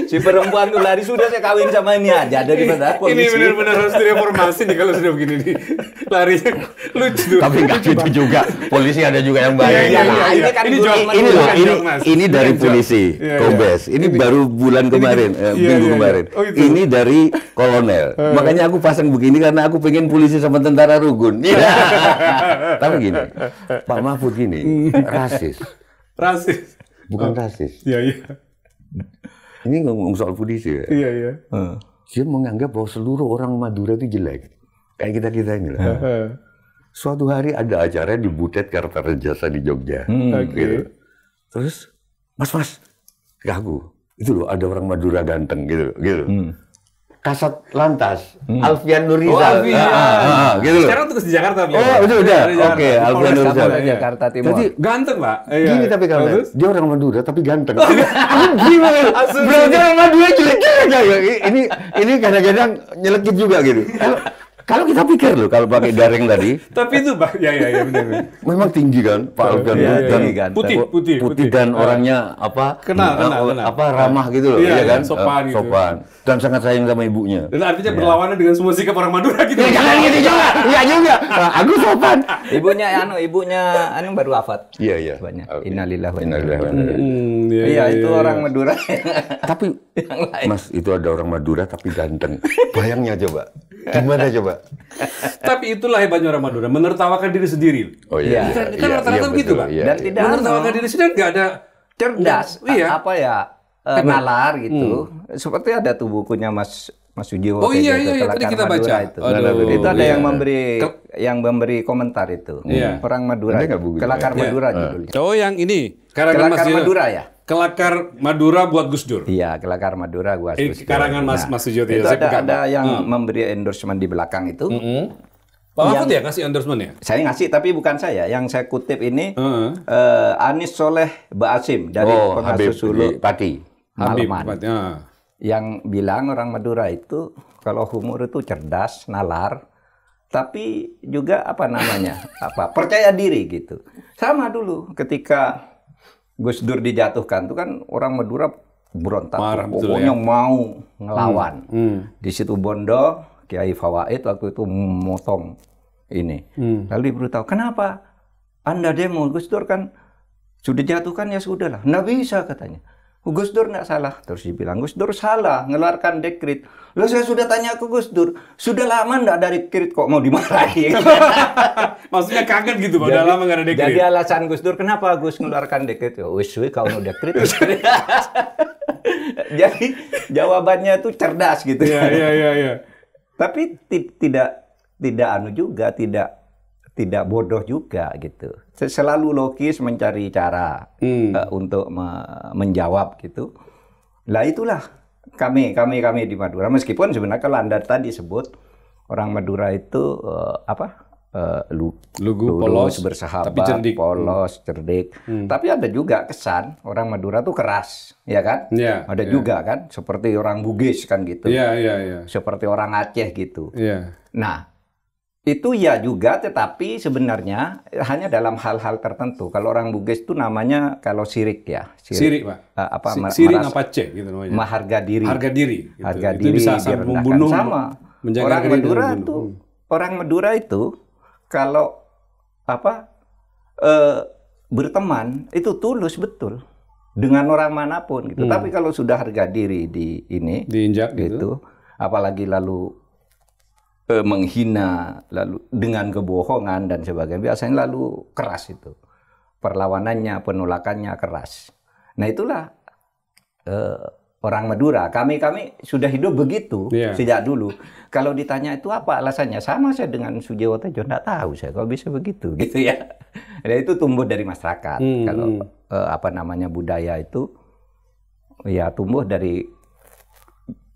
Si perempuan tuh lari, sudah saya kawin sama ini aja daripada polisi. Ini benar-benar harus direformasi nih kalau sudah begini nih. Larinya lucu. Tapi nggak gitu juga. Polisi ada juga yang baik. Ini dari polisi, Kombes. Ini baru bulan kemarin, minggu kemarin. Ini dari kolonel. Makanya aku pasang begini karena aku pengen polisi sama tentara rukun. Tapi gini, Pak Mahfud gini, rasis. Rasis. Bukan rasis. Iya. Ini ngomong soal polisi ya. Iya. Dia menganggap bahwa seluruh orang Madura itu jelek. Kayak kita-kita ini lah. Suatu hari ada acara di Butet Kartarejasa di Jogja. Gitu. Terus, Mas, ke aku. Itu loh, ada orang Madura ganteng gitu. Kasat Lantas, Alfian Nurizal. Gitu loh. Sekarang tugas di Jakarta. Itu udah. Oke, Alfian Nurizal. Jakarta Timur. Jadi ganteng, Pak. Gini tapi kalau dia orang Madura tapi ganteng. Aku gimana? Berarti orang Madura jelek-jelek ya. Ini kadang-kadang nyelekit juga gitu. Kalau kita pikir loh, kalau pakai garing tadi. Tapi itu, Pak. Ya, benar. Memang tinggi kan, Pak Alfian. Putih dan orangnya kenal. Ramah gitu loh, iya kan? Sopan. Dan sangat sayang sama ibunya. Dan artinya berlawanan dengan semua sikap orang Madura gitu. Ya jangan gitu juga. Enggak juga. Aku sopan. Ibunya baru wafat. Iya. Innalillahi wa inna Innalillahi wa inna ilaihi raji'un. Iya, itu orang Madura. Tapi Mas, itu ada orang Madura tapi ganteng. Bayangnya coba. Gimana coba? Tapi itulah hebatnya orang Madura, menertawakan diri sendiri. Oh iya. Kan rata-rata begitu, Pak. Dan tidak menertawakan diri sendiri nggak ada cerdas. Nalar gitu. Seperti ada tuh bukunya Mas Sujiwo. Oh iya, tadi kita baca. Itu ada yang memberi komentar itu. Orang Madura. Kelakar Madura judulnya. Oh yang ini. Kelakar Madura ya. Kelakar Madura buat Gus Dur. Iya, Kelakar Madura buat Gus Dur. Karangan Mas Sujiwo. Itu ada yang memberi endorsement di belakang itu. Pak Mahfud ya ngasih endorsement ya? Saya ngasih, tapi bukan saya. Yang saya kutip ini Anis Soleh Ba'asim dari Pengasuh Sulu Pati. Malaman. Yang bilang orang Madura itu kalau humor itu cerdas, nalar, tapi juga percaya diri gitu. Sama dulu ketika Gus Dur dijatuhkan itu kan orang Madura berontak, pokoknya mau ngelawan. Di situ Bondo, Kiai Fawaid waktu itu memotong ini. Lalu diberitahu, kenapa Anda demo? Gus Dur kan sudah jatuhkan, ya sudahlah. Nggak bisa katanya. Gus Dur nggak salah. Terus dibilang, Gus Dur salah, ngeluarkan dekret. Lalu saya sudah tanya ke Gus Dur, sudah lama nggak ada dekret kok mau dimarahi? Maksudnya kaget gitu, Pak, udah lama nggak ada dekret. Jadi alasan Gus Dur, kenapa Gus ngeluarkan dekret? Wis, kau mau dekret. Jadi jawabannya itu cerdas gitu. Iya. Tapi tidak bodoh juga gitu. Selalu logis mencari cara untuk menjawab gitu. Lah itulah kami di Madura. Meskipun sebenarnya kalau Anda tadi sebut orang Madura itu lugu, polos, bersahabat, tapi cerdik. polos, cerdik. Tapi ada juga kesan orang Madura tuh keras, ya kan? Ada juga kan, seperti orang Bugis kan gitu. Iya. Seperti orang Aceh gitu. Iya. Nah, itu ya juga, tetapi sebenarnya hanya dalam hal-hal tertentu. Kalau orang Bugis itu namanya kalau sirik ya. Sirik, Pak. Sirik apa cek gitu namanya. Harga diri. Gitu. Harga itu diri bisa membunuh. Sama. Orang Madura itu kalau berteman itu tulus betul dengan orang manapun gitu. Tapi kalau sudah harga diri diinjak gitu. Apalagi lalu menghina, lalu dengan kebohongan dan sebagainya, biasanya lalu keras itu. perlawanannya, penolakannya keras. Nah itulah orang Madura. Kami sudah hidup begitu sejak dulu. Kalau ditanya itu apa alasannya, sama saya dengan Sujiwo Tejo, nggak tahu saya kalau bisa begitu, gitu ya. Dan itu tumbuh dari masyarakat. Kalau budaya itu ya tumbuh dari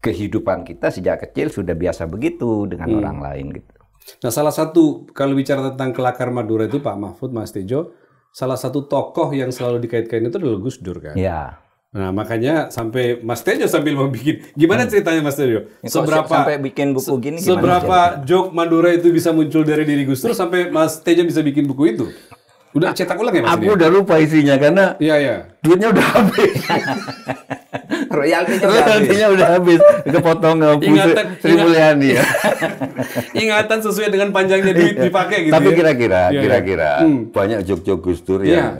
kehidupan kita sejak kecil sudah biasa begitu dengan orang lain gitu. Nah, salah satu kalau bicara tentang kelakar Madura itu Pak Mahfud, Mas Tejo, salah satu tokoh yang selalu dikaitkan itu adalah Gus Dur kan? Ya. Nah, makanya sampai Mas Tejo sambil mau bikin, gimana ceritanya Mas Tejo? Sampai bikin buku gini gimana? Seberapa joke Madura itu bisa muncul dari diri Gus Dur sampai Mas Tejo bisa bikin buku itu? Udah cetak ulang ya Mas? Aku udah lupa isinya karena duitnya udah habis. Royaltinya udah habis. Kepotong Sri Mulyani ya. Ingatan sesuai dengan panjangnya duit dipakai gitu. Tapi kira-kira banyak joke-joke Gus Dur yang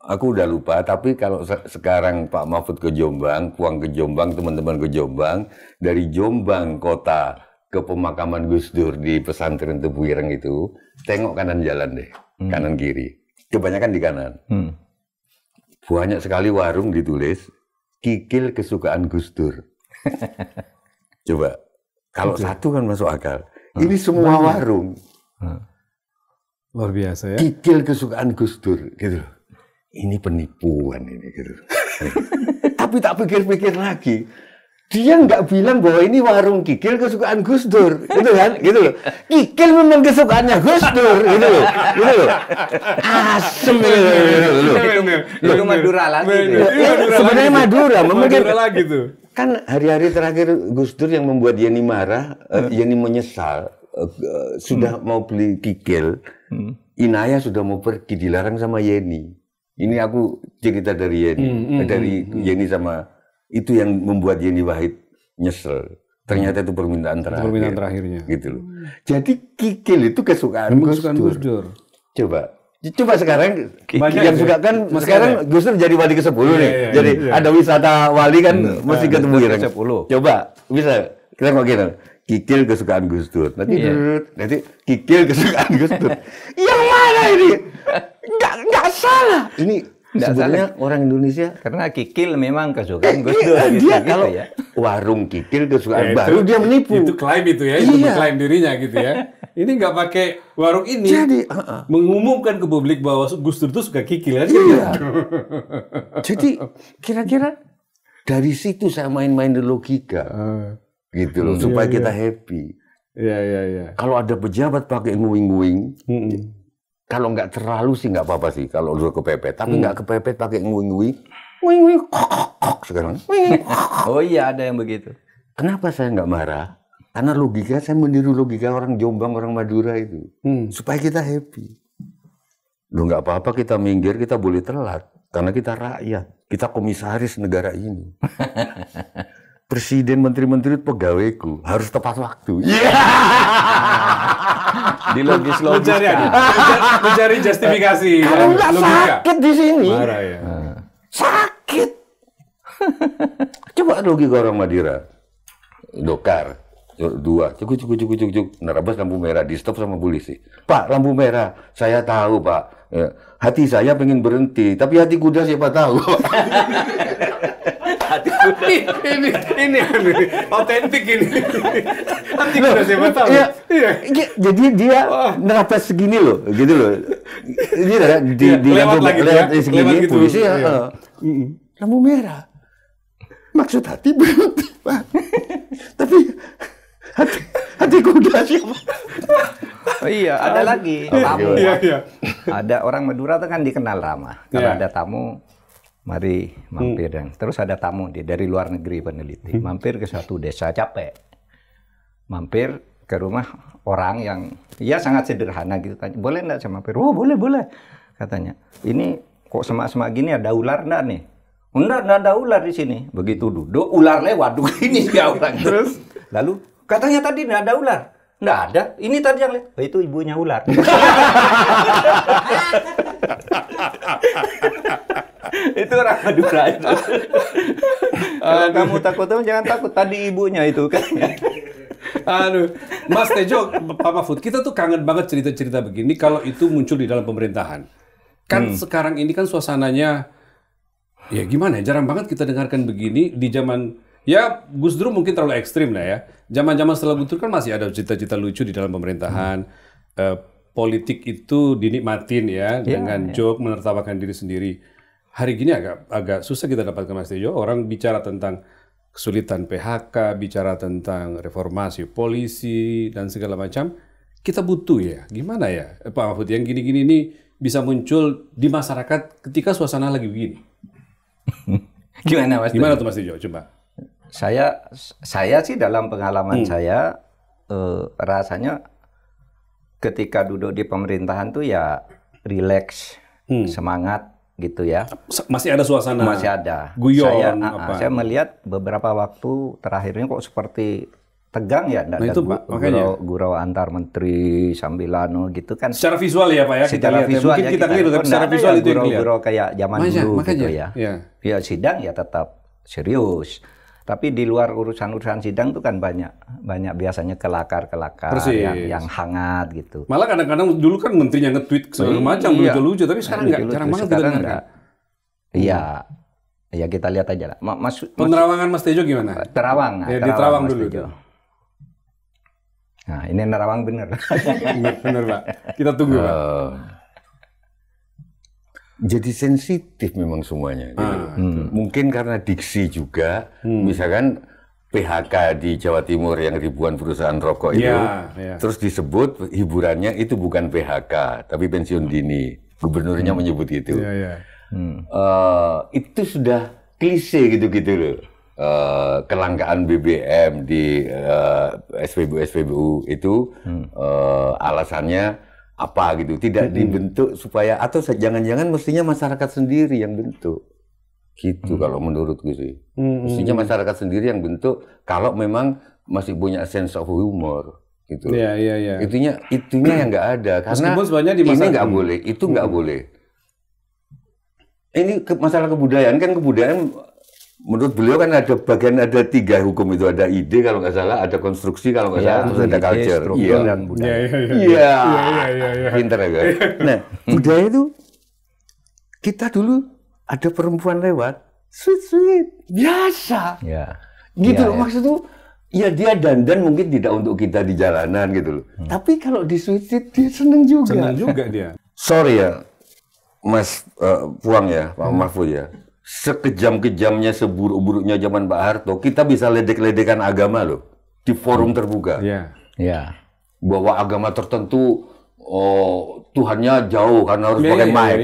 aku udah lupa, tapi kalau sekarang Pak Mahfud ke Jombang, Puang ke Jombang, teman-teman ke Jombang, dari Jombang kota ke pemakaman Gus Dur di pesantren Tebu Ireng itu, tengok kanan jalan deh, kanan kiri. Kebanyakan di kanan. Banyak sekali warung ditulis, kikil kesukaan Gus Dur. Coba, kalau satu kan masuk akal. Ini semua warung. Luar biasa ya. Kikil kesukaan Gus Dur, gitu. Ini penipuan ini gitu. Tapi tak pikir-pikir lagi, dia nggak bilang bahwa ini warung kikil kesukaan Gus Dur, gitu kan? Gitu loh. Kikil memang kesukaannya Gus Dur, gitu loh. Asem Itu Madura lagi. Sebenarnya Madura lagi tuh. Kan hari-hari terakhir Gus Dur yang membuat Yeni marah, Yeni menyesal, sudah mau beli kikil, Inaya sudah mau pergi, dilarang sama Yeni. Ini aku cerita dari Yeni, dari Yeni sama itu yang membuat Yeni Wahid nyesel. Ternyata itu permintaan terakhir. Permintaan terakhirnya. Gitu loh. Jadi kikil itu kesukaan Gus Dur. Coba sekarang yang suka kan sekarang Gus Dur jadi wali ke-10 nih. Jadi ada wisata wali kan mesti ke Tebu Ireng. Coba bisa kita kok gitu. Kikil kesukaan Gus Dur. Nanti kikil kesukaan Gus Dur. Yang mana ini? Enggak salah. Ini sebenarnya orang Indonesia karena kikil memang kesukaan Gus Dur dia kalau ya. Warung kikil kesukaan baru dia menipu. Itu klaim itu ya, itu mengklaim dirinya gitu ya. Ini nggak pakai warung ini. Jadi mengumumkan ke publik bahwa Gus Dur itu suka kikil kan? Jadi kira-kira dari situ saya main-main di logika. Gitu loh, supaya kita happy. Iya. Kalau ada pejabat pakai nguing-nguing, kalau nggak terlalu sih nggak apa-apa sih kalau udah kepepet. Tapi nggak kepepet pakai nguing-nguing, sekarang. Oh iya, ada yang begitu. Kenapa saya nggak marah? Karena logika saya meniru logika orang Jombang, orang Madura itu, supaya kita happy. Loh nggak apa-apa kita minggir, kita boleh telat karena kita rakyat, kita komisaris negara ini. Presiden, menteri-menteri pegawaiku harus tepat waktu. Mencari justifikasi. Kalau nggak sakit di sini. Marah ya. Sakit. Coba logika orang Madura. Dokar. Dua. Cuk. Nerabas lampu merah. Di stop sama polisi. Pak, lampu merah. Saya tahu, Pak. Hati saya pengen berhenti. Tapi hati kuda siapa tahu. ini otentik ini. Nanti kita siapa tahu. Iya. Jadi dia nerabas segini loh, gitu loh. Ini di lewat segini gitu. Polisi lampu merah. Maksud hati berhenti, Pak. Tapi hati kuda siapa? Oh iya, ada lagi tamu. Iya. Ada orang Madura tuh kan dikenal ramah. Kalau ada tamu, mari mampir. Terus ada tamu dari luar negeri peneliti, mampir ke suatu desa capek, mampir ke rumah orang yang ya sangat sederhana gitu, tanya, boleh nggak saya mampir? Oh boleh, katanya. Ini kok semak-semak gini ada ular nggak nih? Enggak ada ular di sini. Begitu duduk, ular lewat, ini dia orang. Terus lalu katanya tadi nggak ada ular. Nggak ada. Ini tadi yang lihat. Oh, itu ibunya ular. Itu orang Madura itu. Kalau kamu takut, jangan takut. Tadi ibunya itu kan. Aduh, Mas Tejo, Pak Mahfud, kita tuh kangen banget cerita-cerita begini kalau itu muncul di dalam pemerintahan. Kan sekarang ini kan suasananya, ya gimana ya, jarang banget kita dengarkan begini di zaman, ya Gus Dur mungkin terlalu ekstrim lah ya. Zaman-zaman setelah Gus Dur kan masih ada cerita-cerita lucu di dalam pemerintahan. Politik itu dinikmatin ya, dengan joke, menertawakan diri sendiri. Hari gini agak susah kita dapatkan Mas Tejo, orang bicara tentang kesulitan PHK, bicara tentang reformasi polisi, dan segala macam. Kita butuh ya, gimana ya Pak Mahfud, yang gini-gini ini bisa muncul di masyarakat ketika suasana lagi begini. Gimana Mas? Gimana tuh Mas Tejo? Coba. Saya sih dalam pengalaman saya rasanya ketika duduk di pemerintahan tuh ya rileks, semangat gitu ya. Masih ada suasana. Masih ada. Guyon. Saya melihat beberapa waktu terakhirnya kok seperti tegang ya, nah, itu gurau antar menteri sambil gitu kan. Secara visual ya Pak ya, kita lihat. Visual mungkin ya, kita keliru, tapi secara visual itu yang kelihatan. Gurau kayak zaman dulu gitu ya. Ya Sidang ya tetap serius. Tapi di luar urusan-urusan sidang itu kan banyak biasanya kelakar yang hangat gitu. Malah kadang-kadang dulu kan menterinya nge-tweet segala macam lucu-lucu, tapi sekarang jarang banget kita dengarkan. Iya. Ya kita lihat aja lah. Penerawangan Mas Tejo gimana? Terawang. Ya, di Terawang dulu. Nah, ini nerawang bener. Bener Pak. Kita tunggu Pak. Jadi sensitif memang semuanya. Gitu. Mungkin karena diksi juga, misalkan PHK di Jawa Timur yang ribuan perusahaan rokok itu, terus disebut hiburannya itu bukan PHK, tapi pensiun dini. Gubernurnya menyebut itu. Itu sudah klise gitu-gitu loh. Kelangkaan BBM di SPBU itu alasannya apa gitu, tidak dibentuk supaya, atau jangan-jangan mestinya masyarakat sendiri yang bentuk gitu. Kalau menurutku sih mestinya masyarakat sendiri yang bentuk kalau memang masih punya sense of humor gitu. Itunya yang nggak ada, karena ini nggak boleh, itu nggak boleh. Ini masalah kebudayaan, kan kebudayaan menurut beliau kan ada 3 hukum itu, ada ide kalau nggak salah, ada konstruksi kalau nggak salah, terus ada culture, dan budaya. Iya, pinter ya guys. Nah, budaya itu kita dulu ada perempuan lewat, sweet, biasa, gitu loh. Maksud tuh, ya dia dandan mungkin tidak untuk kita di jalanan gitu loh. Tapi kalau di sweet dia seneng juga. Seneng juga dia. Sorry ya, Mas Puang ya, Pak Mahfud ya. Sekejam-kejamnya, seburuk-buruknya zaman Pak Harto, kita bisa ledek-ledekan agama loh di forum terbuka. Bahwa agama tertentu Tuhannya jauh karena harus pakai mic.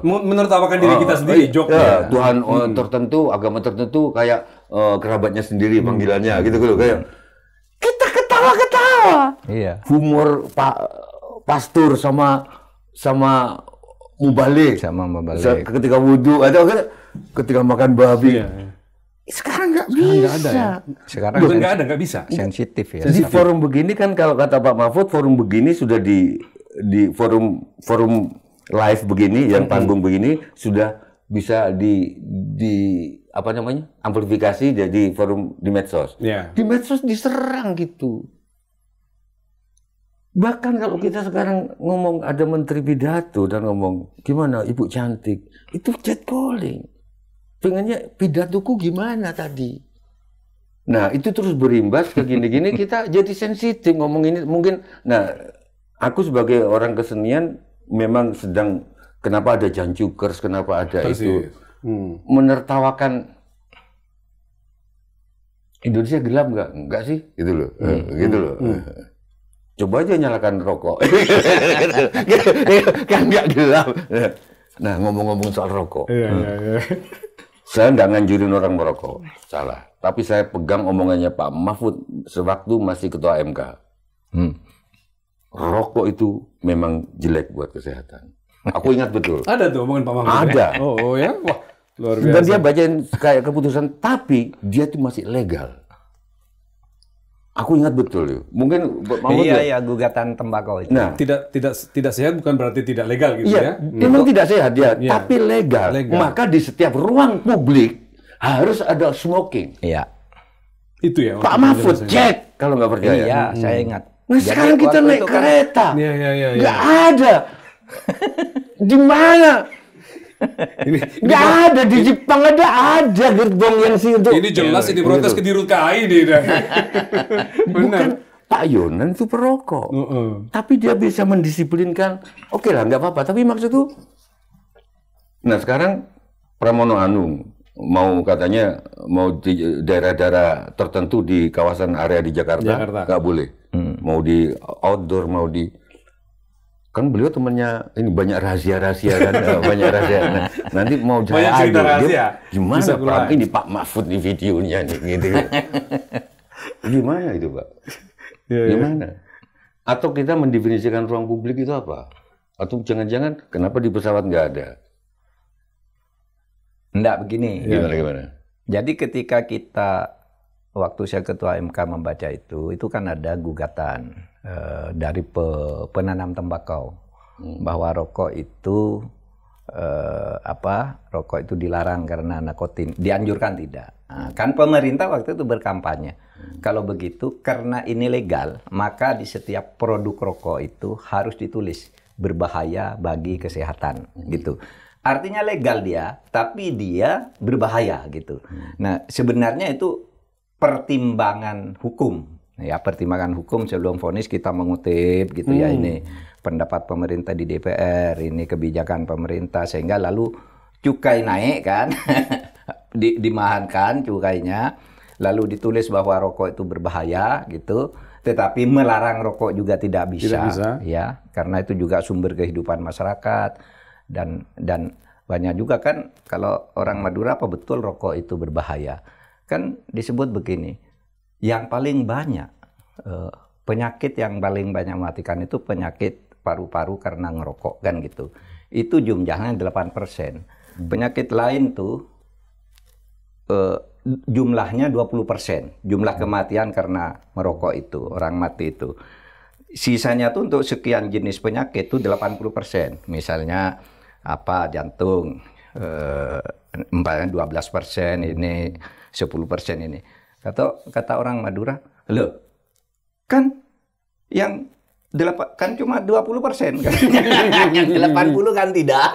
Menertawakan diri kita sendiri, joke. Tuhan tertentu, agama tertentu kayak kerabatnya sendiri panggilannya gitu loh, kayak kita ketawa-ketawa. Humor Pak pastor sama mubalik ketika wudhu atau ketika makan babi. Sekarang nggak bisa. Sekarang nggak bisa. Sensitif ya. Di forum begini kan, kalau kata Pak Mahfud, forum begini sudah di forum live begini, yang panggung begini sudah bisa di apa namanya, amplifikasi jadi forum di medsos. Di medsos diserang gitu. Bahkan kalau kita sekarang ngomong ada menteri pidato dan ngomong gimana ibu cantik, itu catcalling. Pengennya pidatoku gimana tadi. Nah itu terus berimbas ke gini-gini, kita jadi sensitif ngomong ini mungkin. Nah aku sebagai orang kesenian memang sedang, kenapa ada Jancukers, kenapa ada itu, menertawakan Indonesia gelap nggak? Enggak sih, gitu loh, gitu loh. Coba aja nyalakan rokok, kan nggak gelap. Nah ngomong-ngomong soal rokok, saya nggak nganjurin orang merokok, salah. Tapi saya pegang omongannya Pak Mahfud sewaktu masih ketua MK. Rokok itu memang jelek buat kesehatan. Aku ingat betul. Ada tuh omongan Pak Mahfud. Ada. Ya, wah luar biasa. Dan dia bacain kayak keputusan, tapi dia tuh masih legal. Aku ingat betul ya. Mungkin gugatan tembakau itu. Nah, tidak sehat bukan berarti tidak legal gitu ya. Memang tidak sehat ya, tapi legal. Maka di setiap ruang publik harus ada smoking. Itu ya. Pak Mahfud cek kalau nggak percaya. Iya, saya ingat. Nah Jadi sekarang kita waktu naik itu kan- kereta, Iya. nggak ada. Di mana? Nggak ada di Jepang ada gerbong yang situ. Ini jelas ini protes ke Dirut KAI nih. Bukan Pak Yonan itu perokok, tapi dia bisa mendisiplinkan. Oke lah, nggak apa-apa. Tapi maksud tuh, nah sekarang Pramono Anung katanya mau di daerah-daerah tertentu di kawasan area di Jakarta. Nggak boleh. Mau di outdoor, mau di kan beliau temannya ini banyak rahasia-rahasia kan, banyak rahasia. Nah, nanti mau Banyak saya cerita adu, rahasia. dia gimana Bisa Pak? keluar. Ini Pak Mahfud di videonya nih, gitu. Gimana itu Pak? Gimana? Atau kita mendefinisikan ruang publik itu apa? Atau jangan-jangan kenapa di pesawat nggak ada? Enggak begini. Gimana? Jadi ketika kita waktu saya ketua MK membaca itu kan ada gugatan dari penanam tembakau bahwa rokok itu rokok itu dilarang karena nikotin, dianjurkan tidak. Nah, kan pemerintah waktu itu berkampanye. Kalau begitu karena ini legal, maka di setiap produk rokok itu harus ditulis berbahaya bagi kesehatan gitu. Artinya legal dia, tapi dia berbahaya gitu. Nah, sebenarnya itu pertimbangan hukum. Ya, pertimbangan hukum sebelum vonis kita mengutip gitu ya, ini pendapat pemerintah di DPR, ini kebijakan pemerintah, sehingga lalu cukai naik kan, dimahankan cukainya, lalu ditulis bahwa rokok itu berbahaya gitu, tetapi melarang rokok juga tidak bisa. Ya, karena itu juga sumber kehidupan masyarakat dan banyak juga kan kalau orang Madura apa betul rokok itu berbahaya. Kan disebut begini, yang paling banyak penyakit yang paling banyak mematikan itu penyakit paru-paru karena ngerokok kan gitu. Itu jumlahnya 8%. Penyakit lain tuh jumlahnya 20%. Jumlah kematian karena merokok itu, orang mati itu. Sisanya tuh untuk sekian jenis penyakit tuh 80%. Misalnya jantung 12% ini, 10% ini. Kata orang Madura, loh, kan yang kan cuma 20% kan. Yang 80 kan tidak.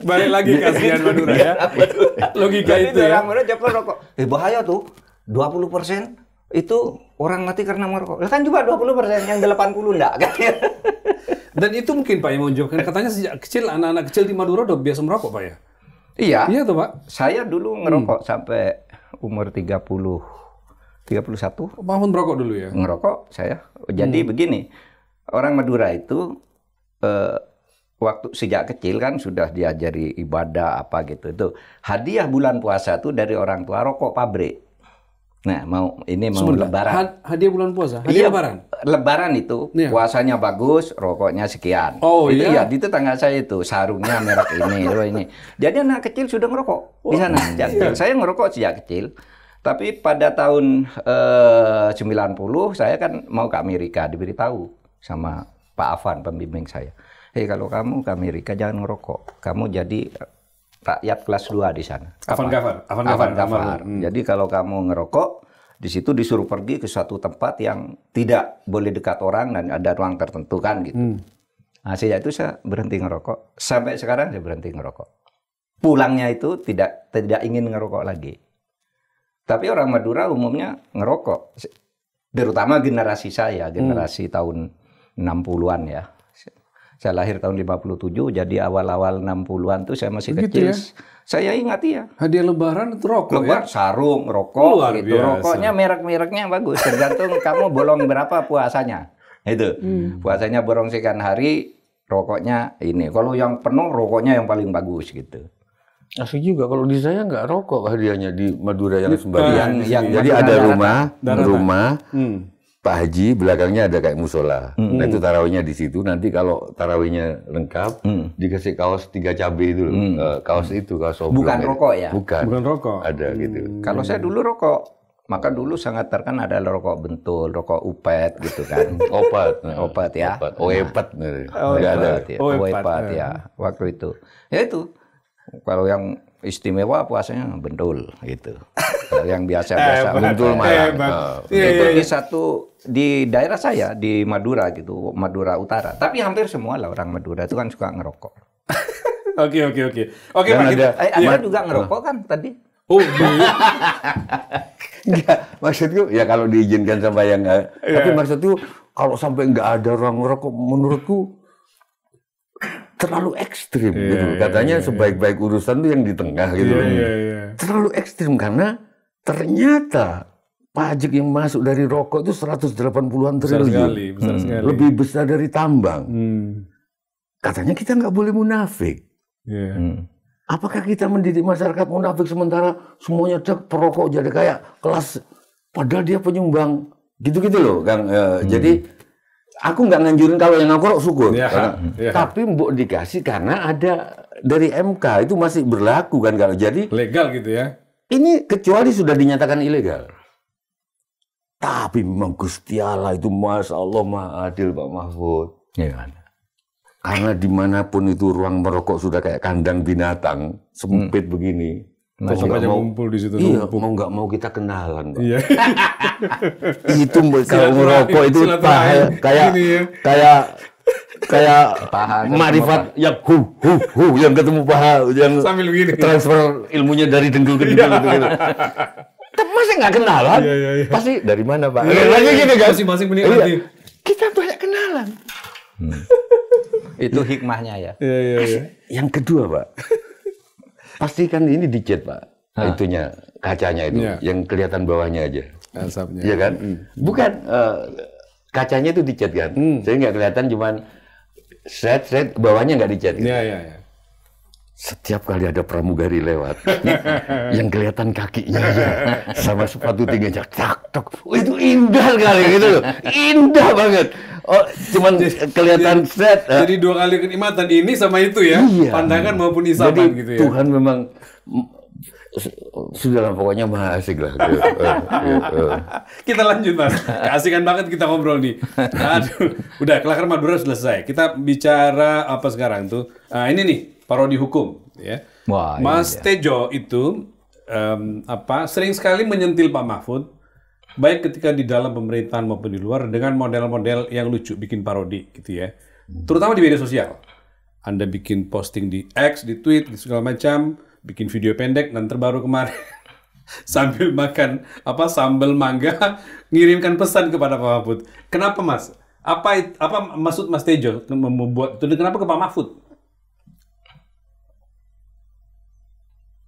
Balik lagi kasihan Madura ya. Logika Jadi itu ya. orang Madura jawab rokok. Bahaya tuh. 20% itu orang mati karena merokok. Lah kan cuma 20%, yang 80 enggak kan. Dan itu mungkin Pak yang mau jawabkan. Katanya sejak kecil anak-anak kecil di Madura udah biasa merokok Pak ya? Iya. Iya tuh Pak. Saya dulu ngerokok sampai umur 31. Mahfud merokok dulu ya? Ngerokok saya. Jadi begini, orang Madura itu waktu sejak kecil kan sudah diajari ibadah apa gitu. Itu hadiah bulan puasa tuh dari orang tua rokok pabrik. Nah, mau lebaran. Hadiah bulan puasa? Hadiah lebaran? Lebaran itu puasanya bagus, rokoknya sekian. Oh itu iya? Di tetangga saya itu sarungnya merek ini. Jadi anak kecil sudah ngerokok di sana. Saya ngerokok sejak kecil. Tapi pada tahun 90 saya kan mau ke Amerika, diberitahu sama Pak Afan pembimbing saya. Kalau kamu ke Amerika jangan ngerokok. Kamu jadi rakyat kelas 2 di sana. Afan Gafar. Jadi kalau kamu ngerokok, di situ disuruh pergi ke suatu tempat yang tidak boleh dekat orang dan ada ruang tertentu kan gitu. Nah, sejak itu saya berhenti ngerokok. Sampai sekarang saya berhenti ngerokok. Pulangnya itu tidak ingin ngerokok lagi. Tapi orang Madura umumnya ngerokok. Terutama generasi saya, generasi tahun 60-an ya. Saya lahir tahun 57, jadi awal-awal 60-an tuh saya masih kecil. Ya? Saya ingat ya. Hadiah lebaran itu rokok ya? Sarung, rokok gitu. Rokoknya merek-mereknya bagus. Tergantung kamu bolong berapa puasanya. Itu. Puasanya bolong sekian hari, rokoknya ini. Kalau yang penuh, rokoknya yang paling bagus gitu. Asik juga kalau di saya nggak rokok hadiahnya di Madura yang sembahyang. Jadi Madura ada rumah, daratan. Pak Haji belakangnya ada kayak musola. Nah itu tarawihnya di situ. Nanti kalau tarawihnya lengkap, dikasih kaos 3 cabai itu, kaos oblong. Bukan rokok ya? Bukan rokok. Ada gitu. Kalau saya dulu rokok, maka dulu sangat terkenal ada rokok bentul, rokok upet gitu kan. Opat ya. Oepat. Oepat ya. Waktu itu. Ya itu. Kalau yang istimewa puasanya bentul gitu. yang biasa-biasa muncul malah. Itu di daerah saya di Madura gitu, Madura Utara. Tapi hampir semua lah orang Madura itu kan suka ngerokok. Oke. Oke, Dan Pak. Anda juga ngerokok kan tadi? Oh, dulu. Enggak, maksudku ya kalau diizinkan sama yang tapi maksudku kalau sampai nggak ada orang ngerokok menurutku terlalu ekstrim gitu. Katanya sebaik-baik urusan tuh yang di tengah gitu. Terlalu ekstrim karena ternyata pajak yang masuk dari rokok itu 180-an triliun. Besar sekali. Lebih besar dari tambang. Katanya kita nggak boleh munafik. Apakah kita mendidik masyarakat munafik sementara semuanya perokok jadi kayak kelas, padahal dia penyumbang gitu-gitu loh, Kang. Jadi aku nggak nganjurin kalau yang ngerokok syukur, tapi mbok dikasih karena ada dari MK itu masih berlaku kan kalau jadi legal gitu ya. Ini kecuali sudah dinyatakan ilegal. Tapi memang Gusti Allah itu Masya Allah Maha Adil Pak Mahfud. Iya. Karena dimanapun itu ruang merokok sudah kayak kandang binatang, sempit begini. Masih banyak ngumpul di situ. Iya, mau nggak mau kita kenalan, Pak. Iya. Itu kalau merokok itu kayak marifat yang yang ketemu paha yang sambil begini. Transfer ilmunya dari dengkul ke dengkul gitu. Tapi masa nggak kenalan? Pasti dari mana, Pak? Lagi gini kan? Masing-masing menikmati. Kita banyak kenalan. Itu hikmahnya ya. Iya. Yang kedua, Pak, pastikan ini dicat, Pak. Itunya kacanya itu, yang kelihatan bawahnya aja. Asapnya. Iya kan? Bukan kacanya itu dicat kan. Jadi nggak kelihatan, cuman set bawahnya nggak dicat. Gitu. Iya. Setiap kali ada pramugari lewat, yang kelihatan kakinya aja sama sepatu tingginya, tak. Itu indah kali gitu loh, indah banget. Oh, cuman kelihatan set. Jadi dua kali kenikmatan ini sama itu ya, pandangan maupun isapan jadi, gitu ya. Tuhan memang sudahlah pokoknya maha asik lah. Kita lanjut Mas, keasikan banget kita ngobrol nih. Aduh, udah kelakar Madura selesai. Kita bicara apa sekarang tuh? Ini nih. Parodi hukum, ya. Wah, Mas Tejo itu sering sekali menyentil Pak Mahfud, baik ketika di dalam pemerintahan maupun di luar dengan model-model yang lucu, bikin parodi, gitu ya. Terutama di media sosial. Anda bikin posting di X, di tweet, di segala macam, bikin video pendek, dan terbaru kemarin sambil makan sambal mangga, ngirimkan pesan kepada Pak Mahfud. Kenapa Mas? Apa maksud Mas Tejo membuat itu? Kenapa ke Pak Mahfud?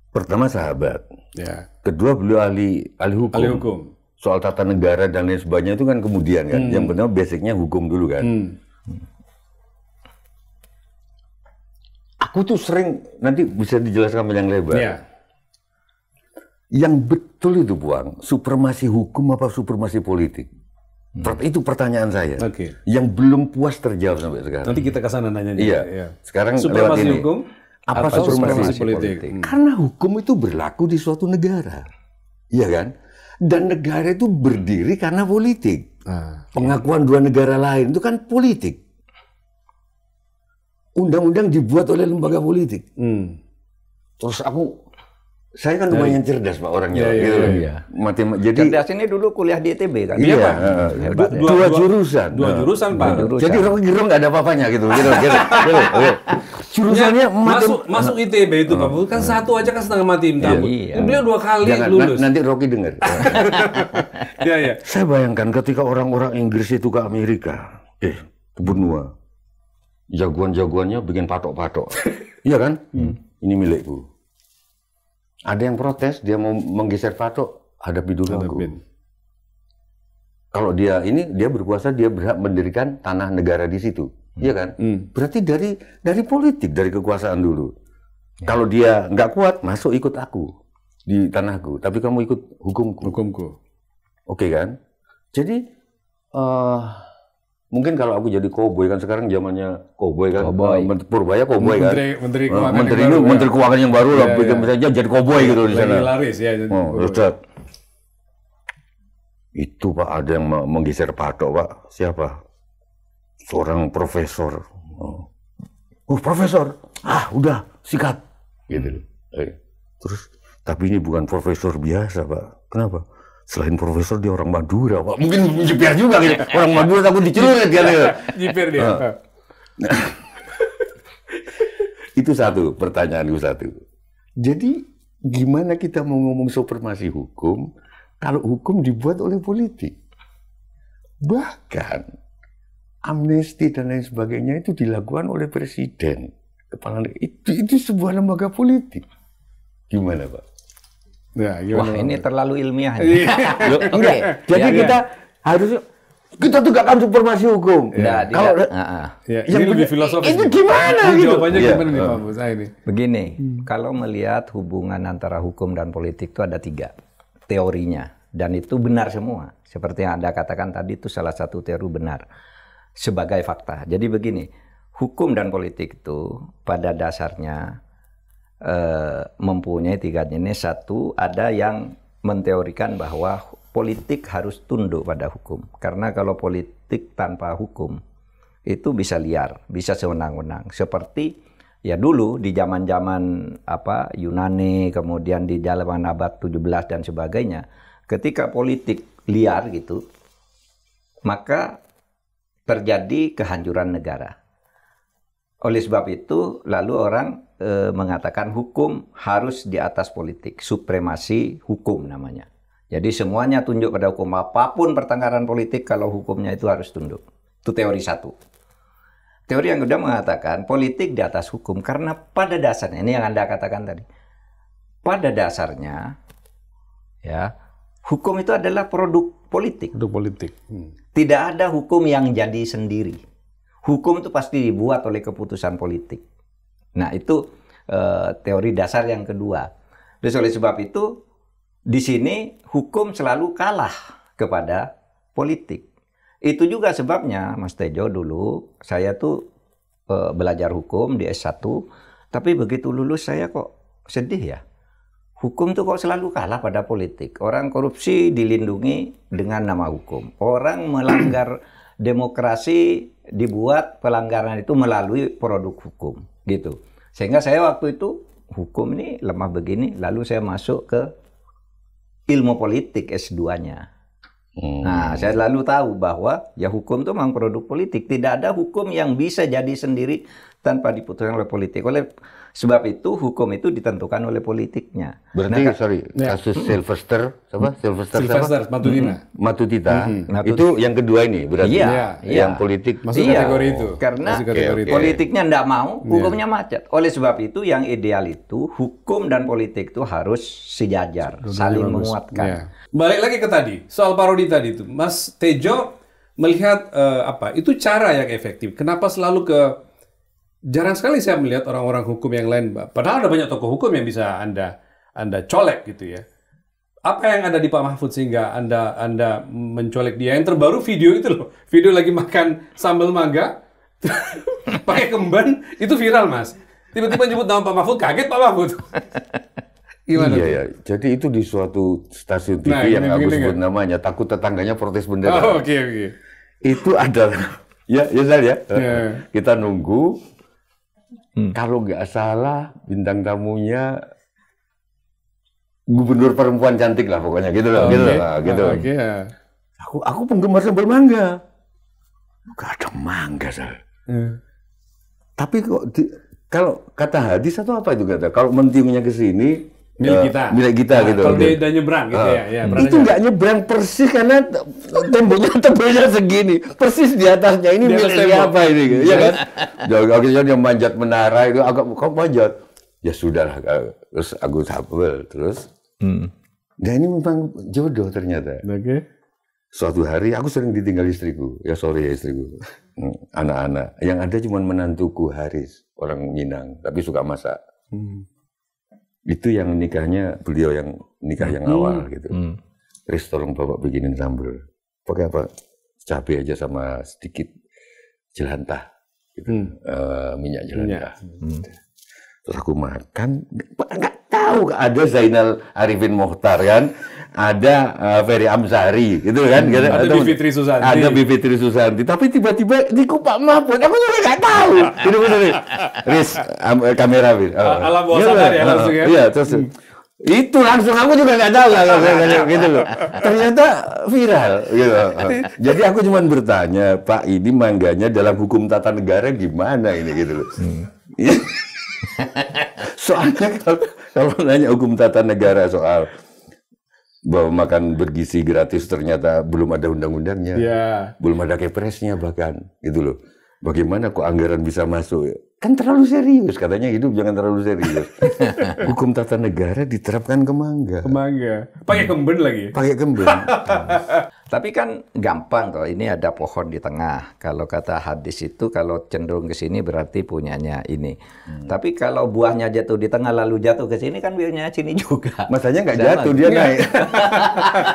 Pertama sahabat, kedua beliau ahli hukum. Soal tata negara dan lain sebagainya itu kan kemudian kan, yang benar basicnya hukum dulu kan. Aku tuh sering, nanti bisa dijelaskan yang lebar. Yang betul itu Buang, supremasi hukum apa supremasi politik? Itu pertanyaan saya. Yang belum puas terjawab sampai sekarang. Nanti kita ke sana nanya. Iya. Sekarang supremasi lewat ini. Hukum? Apa supremasi politik? Karena hukum itu berlaku di suatu negara, iya kan? Dan negara itu berdiri karena politik. Pengakuan dua negara lain itu kan politik. Undang-undang dibuat oleh lembaga politik. Terus saya kan lumayan cerdas Pak orangnya, gitu loh. Jadi cerdas ini dulu kuliah di ITB kan? Iya, hebat. Dua jurusan. Dua jurusan Pak. Jadi Rocky Gerung nggak ada apa-apanya gitu. Jurusannya masuk ITB itu Pak, kan satu aja kan setengah mati. Beliau 2 kali lulus. Nanti Rocky dengar. Iya. Saya bayangkan ketika orang-orang Inggris itu ke Amerika, ke benua, jagoan-jagoannya bikin patok-patok, iya kan? Ini milikku. Ada yang protes, dia mau menggeser patok, hadapi dulu aku. Kalau dia berkuasa, dia berhak mendirikan tanah negara di situ. Iya kan? Berarti dari politik, dari kekuasaan dulu. Kalau dia nggak kuat, masuk ikut aku di tanahku. Tapi kamu ikut hukumku. Oke kan? Jadi mungkin kalau aku jadi koboi kan, sekarang zamannya koboi kan. Purbaya koboi kan. Menteri keuangan yang baru lah, bikin jadi koboi gitu di sana. Laris ya. Itu Pak, ada yang menggeser patok Pak. Siapa? Seorang profesor. Profesor. Udah, sikat. Gitu. Terus Tapi ini bukan profesor biasa, Pak. Kenapa? Selain profesor dia orang Madura, Pak. Mungkin jiper juga gitu. Orang Madura takut dicelurit kan. Jiper dia. Itu satu pertanyaanku satu. Jadi gimana kita mau ngomong supremasi hukum kalau hukum dibuat oleh politik? Bahkan amnesti dan lain sebagainya itu dilakukan oleh presiden. Kepala itu sebuah lembaga politik. Gimana, Pak? Ya, Wah, ini terlalu ilmiah. Enggak. Jadi kita harus tegakkan supremasi hukum. Kalau ini lebih filosofis. Itu gimana gitu? Jawabannya gimana nih, Pak Bos? Ini. Begini, kalau melihat hubungan antara hukum dan politik itu ada 3 teorinya. Dan itu benar semua. Seperti yang Anda katakan tadi, itu salah satu teori benar. Sebagai fakta. Jadi begini, hukum dan politik itu pada dasarnya mempunyai 3 jenis. Satu, ada yang menteorikan bahwa politik harus tunduk pada hukum. Karena kalau politik tanpa hukum, itu bisa liar, bisa sewenang-wenang. Seperti ya dulu di zaman-zaman Yunani, kemudian di zaman abad 17 dan sebagainya, ketika politik liar gitu, maka terjadi kehancuran negara. Oleh sebab itu, lalu orang mengatakan hukum harus di atas politik, supremasi hukum namanya. Jadi semuanya tunduk pada hukum, apapun pertengkaran politik kalau hukumnya itu harus tunduk. Itu teori satu. Teori yang kedua mengatakan politik di atas hukum karena pada dasarnya, ini yang Anda katakan tadi, pada dasarnya ya hukum itu adalah produk politik. Produk politik. Tidak ada hukum yang jadi sendiri. Hukum itu pasti dibuat oleh keputusan politik. Nah, itu teori dasar yang kedua. Terus oleh sebab itu, di sini hukum selalu kalah kepada politik. Itu juga sebabnya, Mas Tejo, dulu saya tuh belajar hukum di S1, tapi begitu lulus saya kok sedih ya. Hukum tuh kok selalu kalah pada politik. Orang korupsi dilindungi dengan nama hukum. Orang melanggar demokrasi dibuat pelanggaran itu melalui produk hukum, gitu. Sehingga saya waktu itu hukum ini lemah begini, lalu saya masuk ke ilmu politik S2-nya. Nah, saya lalu tahu bahwa ya hukum itu memang produk politik. Tidak ada hukum yang bisa jadi sendiri tanpa diputuskan oleh politik. Oleh sebab itu hukum itu ditentukan oleh politiknya. Berarti kasus Sylvester Matutita itu yang kedua ini berarti yang politik masuk kategori itu. Karena politiknya tidak mau, hukumnya macet. Oleh sebab itu yang ideal itu hukum dan politik itu harus sejajar, saling menguatkan. Balik lagi ke tadi soal parodi tadi itu, Mas Tejo melihat itu cara yang efektif. Kenapa selalu jarang sekali saya melihat orang-orang hukum yang lain, padahal ada banyak tokoh hukum yang bisa Anda colek gitu ya. Apa yang ada di Pak Mahfud sehingga Anda mencolek dia? Yang terbaru video itu loh, video lagi makan sambal mangga pakai kemban, itu viral, Mas. Tiba-tiba nyebut nama Pak Mahfud, kaget Pak Mahfud. Gimana? Iya. Jadi itu di suatu stasiun TV yang aku sebut namanya, takut tetangganya protes bendera. Oh, oke. Itu adalah kita nunggu. Kalau nggak salah bintang tamunya gubernur perempuan cantik lah pokoknya gitu loh, gitu. Aku penggemar sambal mangga. Gak ada mangga, Sal. Tapi kok kalau kata hadis atau apa itu kata, kalau mentiungnya ke sini milik kita gitu. Kalau dia udah nyebrang gitu ya. Itu nggak nyebrang persis karena temboknya tebelnya segini, persis di atasnya ini milik siapa ini, gitu. Ya kan? Akhirnya dia manjat menara itu, kok manjat? Ya sudahlah, terus aku sabel terus. Nah ini memang jodoh ternyata. Suatu hari aku sering ditinggal istriku, istriku, anak-anak. Yang ada cuma menantuku Haris, orang Minang, tapi suka masak. Itu yang nikahnya beliau yang nikah yang awal gitu. Riz tolong bapak bikinin sambal. Pakai apa? Cabai aja sama sedikit jelantah. Gitu. Minyak jelantah. Terus aku makan, nggak tahu ada Zainal Arifin Mokhtar kan, ada Ferry Amsari gitu kan, ada Bivitri Susanti. Ada Bivitri Susanti. Tapi tiba-tiba ini kok Pak Mahfud, aku juga nggak tahu. Ini bener nih. Riz, kamera Bir. Alam bawah sadar ya langsung ya. Iya, terus Itu langsung aku juga nggak tahu gitu loh. Ternyata viral gitu. Jadi aku cuma bertanya, Pak, ini mangganya dalam hukum tata negara gimana ini gitu loh. Soalnya kalau nanya hukum tata negara soal bahwa makan bergizi gratis ternyata belum ada undang-undangnya, belum ada kepresnya bahkan gitu loh. Bagaimana kok anggaran bisa masuk? Kan terlalu serius katanya, hidup jangan terlalu serius. Hukum tata negara diterapkan ke mangga. Pakai kemben lagi. Pakai kemben. Tapi kan gampang toh, ini ada pohon di tengah. Kalau kata hadis itu kalau cenderung ke sini berarti punyanya ini. Tapi kalau buahnya jatuh di tengah lalu jatuh ke sini kan punyanya sini juga. Masanya nggak jatuh, dia naik.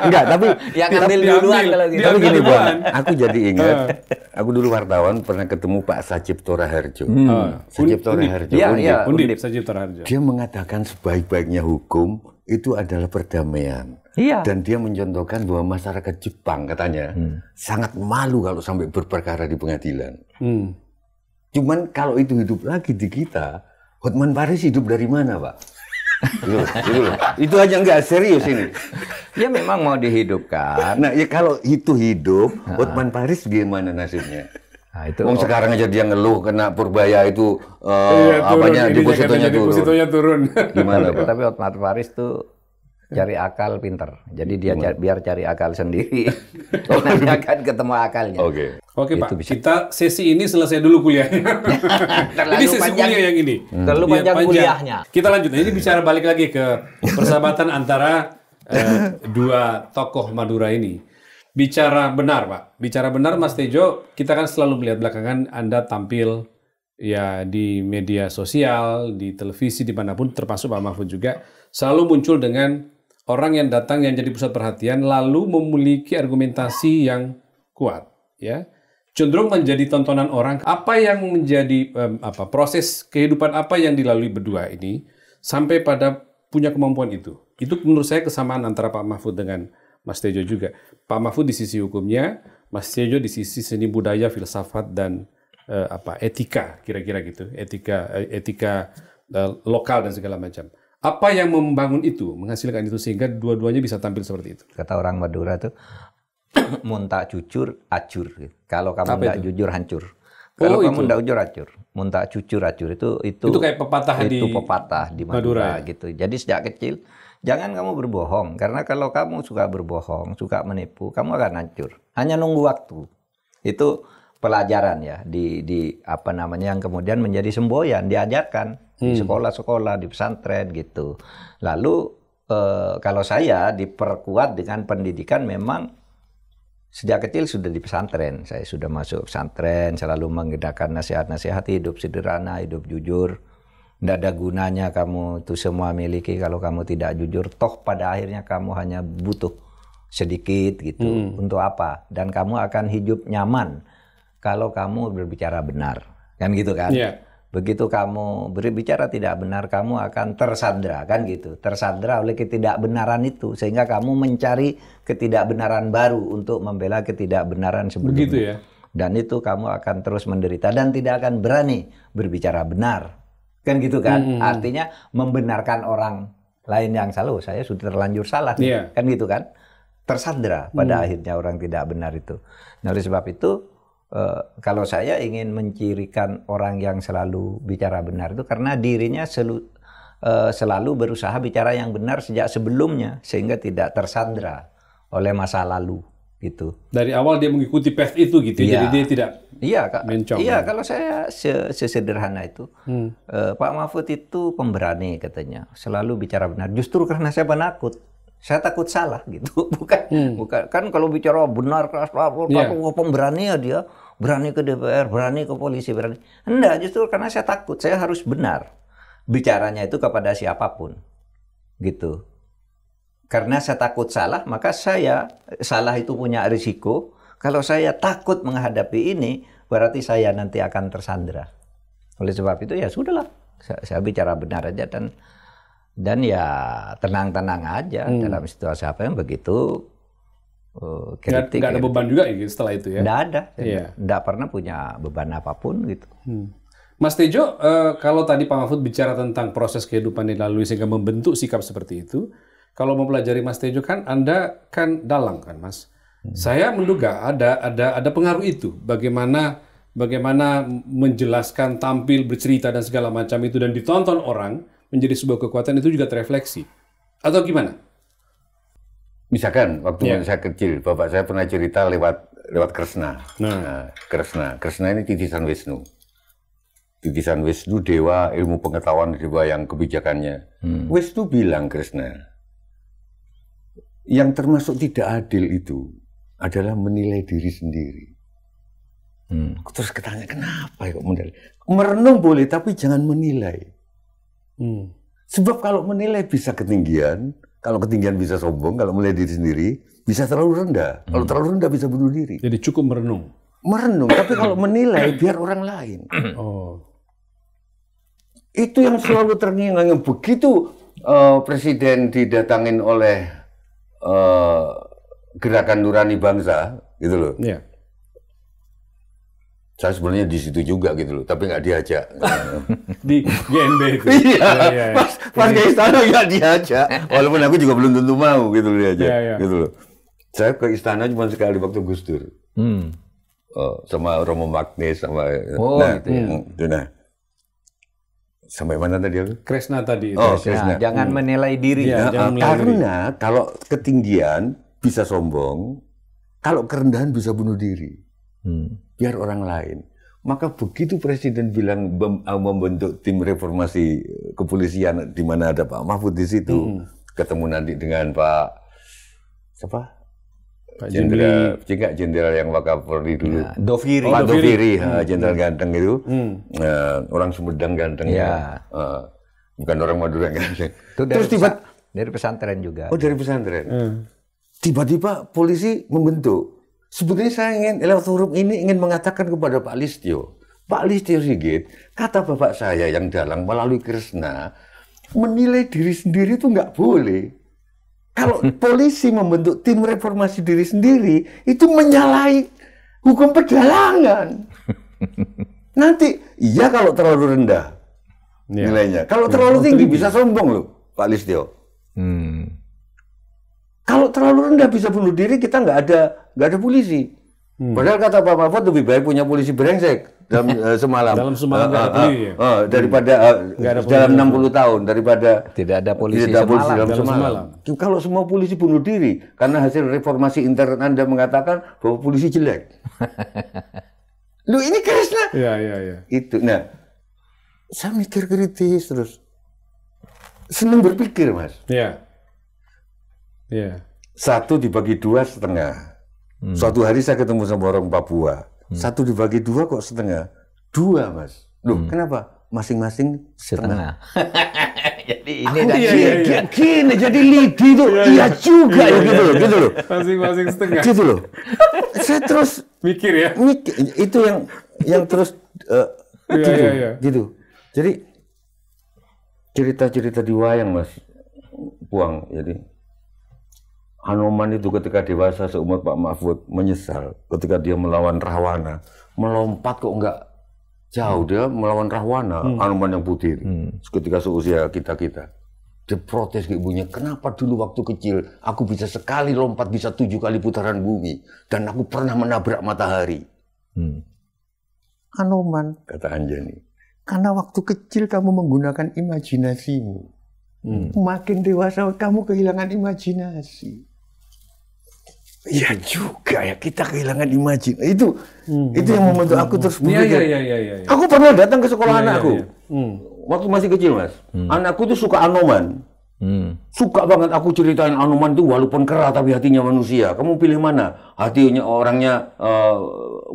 Enggak, tapi yang ambil duluan kalau gitu. Tapi gini Bang, aku jadi ingat, aku dulu wartawan pernah ketemu Pak Sacipto Raharjo. Sacipto Raharjo, Undip Sacipto Raharjo. Dia mengatakan sebaik-baiknya hukum itu adalah perdamaian. Iya. Dan dia mencontohkan bahwa masyarakat Jepang katanya sangat malu kalau sampai berperkara di pengadilan. Cuman kalau itu hidup lagi di kita, Hotman Paris hidup dari mana, Pak? Itu aja nggak serius ini. Ya memang mau dihidupkan. Nah ya kalau itu hidup, Hotman Paris gimana nasibnya? Nah, itu sekarang aja dia ngeluh kena Purbaya itu apanya depositonya turun. Gimana, Pak? Tapi Hotman Paris tuh cari akal pinter. Jadi dia biar cari akal sendiri. Nanti akan ketemu akalnya. Oke Pak, kita sesi ini selesai dulu kuliahnya. Ini sesi kuliah yang ini. Terlalu panjang kuliahnya. Kita lanjut. Ini bicara balik lagi ke persahabatan antara dua tokoh Madura ini. Bicara benar, Pak. Bicara benar, Mas Tejo, kita kan selalu melihat belakangan Anda tampil ya di media sosial, di televisi, dimanapun, termasuk Pak Mahfud juga, selalu muncul dengan orang yang datang yang jadi pusat perhatian, lalu memiliki argumentasi yang kuat, ya, cenderung menjadi tontonan orang. Apa yang menjadi proses kehidupan apa yang dilalui berdua ini sampai pada punya kemampuan itu? Itu menurut saya kesamaan antara Pak Mahfud dengan Mas Tejo juga. Pak Mahfud di sisi hukumnya, Mas Tejo di sisi seni budaya, filsafat dan etika, kira-kira gitu, etika lokal dan segala macam. Apa yang membangun itu, menghasilkan itu sehingga dua-duanya bisa tampil seperti itu? Kata orang Madura tuh, muntak jujur, acur. Kalau kamu tidak jujur, hancur. Kalau kamu tidak jujur, acur. Muntak jujur, acur. Itu kayak pepatah di Madura gitu. Jadi sejak kecil, jangan kamu berbohong. Karena kalau kamu suka berbohong, suka menipu, kamu akan hancur. Hanya nunggu waktu. Itu pelajaran ya di apa namanya yang kemudian menjadi semboyan, diajarkan di sekolah-sekolah, di pesantren gitu. Lalu kalau saya diperkuat dengan pendidikan, memang sejak kecil sudah di pesantren. Saya sudah masuk pesantren, selalu menggunakan nasihat-nasihat hidup sederhana, hidup jujur. Tidak ada gunanya kamu itu semua miliki kalau kamu tidak jujur. Toh pada akhirnya kamu hanya butuh sedikit gitu. Untuk apa? Dan kamu akan hidup nyaman kalau kamu berbicara benar. Kan gitu kan? Yeah. Begitu kamu berbicara tidak benar, kamu akan tersandra, kan gitu. Tersandra oleh ketidakbenaran itu, sehingga kamu mencari ketidakbenaran baru untuk membela ketidakbenaran sebelumnya. Begitu ya. Dan itu kamu akan terus menderita dan tidak akan berani berbicara benar. Kan gitu kan? Artinya membenarkan orang lain yang salah. Saya sudah terlanjur salah. Yeah. Kan gitu kan? Tersandra pada akhirnya orang tidak benar itu. Nah, oleh sebab itu, kalau saya ingin mencirikan orang yang selalu bicara benar itu karena dirinya selalu berusaha bicara yang benar sejak sebelumnya sehingga tidak tersandra oleh masa lalu gitu. Dari awal dia mengikuti path itu gitu, ya. Jadi dia tidak mencong. Iya, kalau saya sesederhana itu, Pak Mahfud itu pemberani katanya, selalu bicara benar. Justru karena saya penakut. Saya takut salah gitu, bukan kan kalau bicara benar keras, pemberani ya dia, berani ke DPR, berani ke polisi, berani. Enggak, justru karena saya takut, saya harus benar bicaranya itu kepada siapapun, gitu. Karena saya takut salah, maka salah itu punya risiko. Kalau saya takut menghadapi ini, berarti saya nanti akan tersandra. Oleh sebab itu ya sudahlah, saya bicara benar aja dan ya tenang-tenang aja dalam situasi apa yang begitu kritik. Nggak ada beban juga ya setelah itu ya? Nggak ada. Nggak pernah punya beban apapun gitu. Mas Tejo, kalau tadi Pak Mahfud bicara tentang proses kehidupan yang dilalui sehingga membentuk sikap seperti itu, kalau mempelajari Mas Tejo kan Anda kan dalang kan Mas. Saya menduga ada pengaruh itu. Bagaimana menjelaskan, tampil, bercerita dan segala macam itu dan ditonton orang menjadi sebuah kekuatan itu juga terefleksi. Atau gimana? Misalkan waktu saya kecil, bapak saya pernah cerita lewat Kresna. Kresna ini titisan Wisnu. Titisan Wisnu, dewa ilmu pengetahuan, dewa yang kebijakannya. Wisnu bilang Kresna, yang termasuk tidak adil itu adalah menilai diri sendiri. Terus ketanya, kenapa ya kok menilai? Merenung boleh, tapi jangan menilai. Sebab kalau menilai bisa ketinggian, kalau ketinggian bisa sombong, kalau menilai diri sendiri bisa terlalu rendah. Kalau terlalu rendah bisa bunuh diri. Jadi cukup merenung. Merenung, tapi kalau menilai biar orang lain. Itu yang selalu terngiang-ngiang. Begitu presiden didatangin oleh Gerakan Nurani Bangsa, gitu loh. Iya. Saya sebenarnya di situ juga gitu loh, tapi nggak diajak. Di GNB itu. Iya, pas ke istana nggak diajak. Walaupun aku juga belum tentu mau gitu loh diajak. Gitu loh. Saya ke istana cuma sekali waktu Gus Dur. Sama Romo Magnis, sama sampai mana tadi aku? Kresna tadi. Kresna. Jangan menilai diri. Karena kalau ketinggian bisa sombong, kalau kerendahan bisa bunuh diri. Biar orang lain. Maka begitu Presiden bilang membentuk tim reformasi kepolisian di mana ada Pak Mahfud di situ, ketemu nanti dengan Pak siapa? Pak Jenderal yang Wakapolri dulu. Doviri. Pak Doviri, Jenderal ganteng itu. Orang Sumedang ganteng ya. Bukan orang Madura ganteng. Terus dari pesantren juga. Oh, dari pesantren. Tiba-tiba polisi membentuk. Sebetulnya saya lewat forum ini ingin mengatakan kepada Pak Listio Sigit, kata bapak saya yang dalang melalui Kresna, menilai diri sendiri itu nggak boleh. Kalau polisi membentuk tim reformasi diri sendiri, itu menyalahi hukum perdalangan. Nanti, iya kalau terlalu rendah nilainya. Kalau terlalu tinggi bisa sombong loh, Pak Listio. Kalau terlalu rendah bisa bunuh diri, kita nggak ada polisi. Padahal kata Pak Mahfud lebih baik punya polisi brengsek semalam. Dalam semalam daripada dalam 60 tahun daripada tidak ada polisi dalam semalam. Kalau semua polisi bunuh diri karena hasil reformasi intern Anda mengatakan bahwa polisi jelek. Lu ini Kresna. Iya. Itu. Nah, saya mikir kritis terus. Senang berpikir, Mas. Iya. 1 dibagi 2,5. Suatu hari saya ketemu sama orang Papua. 1 dibagi 2 kok setengah? 2, Mas. Loh, kenapa? Masing-masing setengah. Jadi ini gini, jadi lidi itu iya juga ya gitu loh. Masing-masing setengah. Gitu loh. Saya terus mikir ya. Itu yang terus gitu. Jadi cerita-cerita di wayang, Mas Puang, jadi Anoman itu ketika dewasa seumur Pak Mahfud menyesal ketika dia melawan Rahwana, melompat kok enggak jauh, dia melawan Rahwana, Anoman yang putih. Ketika seusia kita dia protes ke ibunya, kenapa dulu waktu kecil aku bisa sekali lompat bisa 7 kali putaran bumi dan aku pernah menabrak matahari. Anoman, kata Anjani, karena waktu kecil kamu menggunakan imajinasimu. Makin dewasa kamu kehilangan imajinasi. Iya juga ya, kita kehilangan imajinasi. Itu yang membentuk aku terus berpikir. Iya. Aku pernah datang ke sekolah anakku. Waktu masih kecil, Mas. Anakku tuh suka Anoman. Suka banget aku ceritain Anoman tuh walaupun kera tapi hatinya manusia. Kamu pilih mana? Hatinya orangnya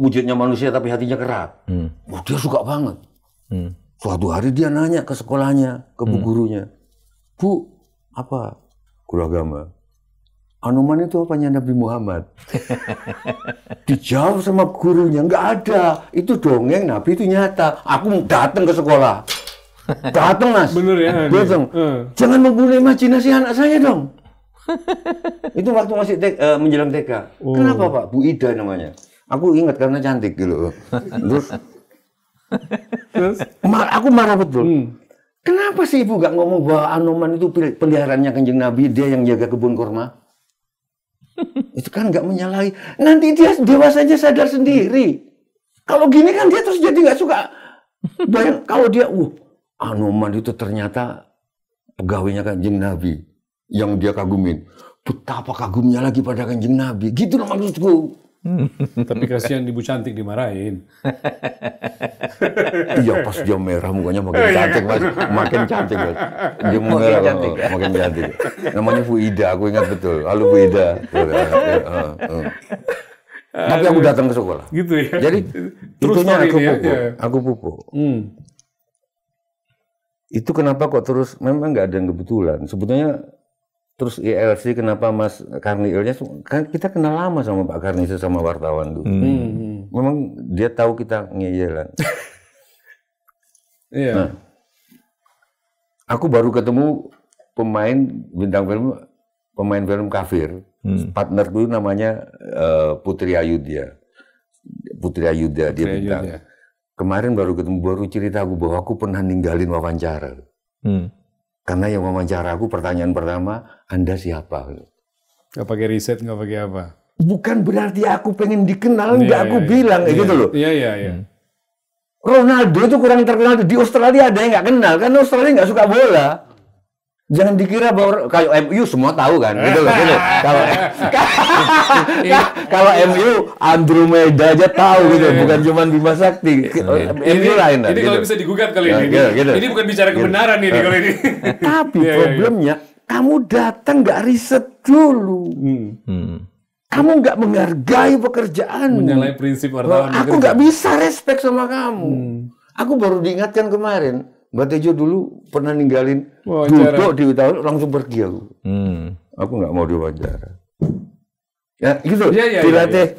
wujudnya manusia tapi hatinya kera. Oh, dia suka banget. Suatu hari dia nanya ke sekolahnya, ke bu gurunya. Bu, apa? Guru agama. Anoman itu apanya Nabi Muhammad? Dijawab sama gurunya, nggak ada. Itu dongeng, Nabi itu nyata. Aku datang ke sekolah. Datang, Mas. Bener ya? Datang. Jangan membunuh imajinasi anak saya dong. Itu waktu masih menjelang TK. Kenapa, Pak? Bu Ida namanya. Aku ingat karena cantik gitu. Terus Terus? Aku marah betul. Kenapa sih ibu gak ngomong bahwa Anoman itu peliharaannya Kanjeng Nabi, dia yang jaga kebun kurma? Itu kan gak menyalahi. Nanti dia dewasanya sadar sendiri. Kalau gini kan dia terus jadi gak suka. Bayang kalau dia, Anoman itu ternyata pegawainya Kanjeng Nabi yang dia kagumin. Betapa kagumnya lagi pada Kanjeng Nabi. Gitu loh maksudku. Tapi kasihan Ibu cantik dimarahin. Iya, pas dia merah mukanya makin cantik, Mas. Makin cantik, Mas. Dia merah, cantik, makin cantik. Namanya Bu Ida, aku ingat betul. Halo Bu Ida. Tapi aku datang ke sekolah. Gitu ya. Jadi itunya aku pupuk. Itu kenapa kok terus, memang nggak ada yang kebetulan. Sebetulnya terus ILC kenapa Mas Karnielnya, kan kita kenal lama sama Pak Karni sama wartawan dulu. Memang dia tahu kita ngeyelan. Iya. Nah, aku baru ketemu bintang film, pemain film kafir. Partnerku namanya Putri Ayudya. Dia bintang. Kemarin baru ketemu, baru cerita aku bahwa aku pernah ninggalin wawancara. Karena yang wawancara aku pertanyaan pertama, Anda siapa? Nggak pakai riset, nggak pakai apa? Bukan berarti aku pengen dikenal, nggak aku bilang, gitu loh. Iya. Ronaldo itu kurang terkenal. Di Australia ada yang nggak kenal, karena Australia nggak suka bola. Jangan dikira bahwa kalau MU semua tahu kan, gitu loh. Gitu. Kalau MU Andromeda aja tahu gitu, bukan cuma Bima Sakti. MU lain. Ini kalau bisa digugat kali ini. Ini bukan bicara kebenaran ini kalau ini. Tapi problemnya kamu datang nggak riset dulu. Kamu nggak menghargai pekerjaan. Menyalahi prinsip wartawan. Aku nggak bisa respect sama kamu. Aku baru diingatkan kemarin. Mbak Tejo dulu pernah ninggalin duduk di utara, langsung pergi aku. Aku nggak mau diwawancara. Ya gitu. Iya.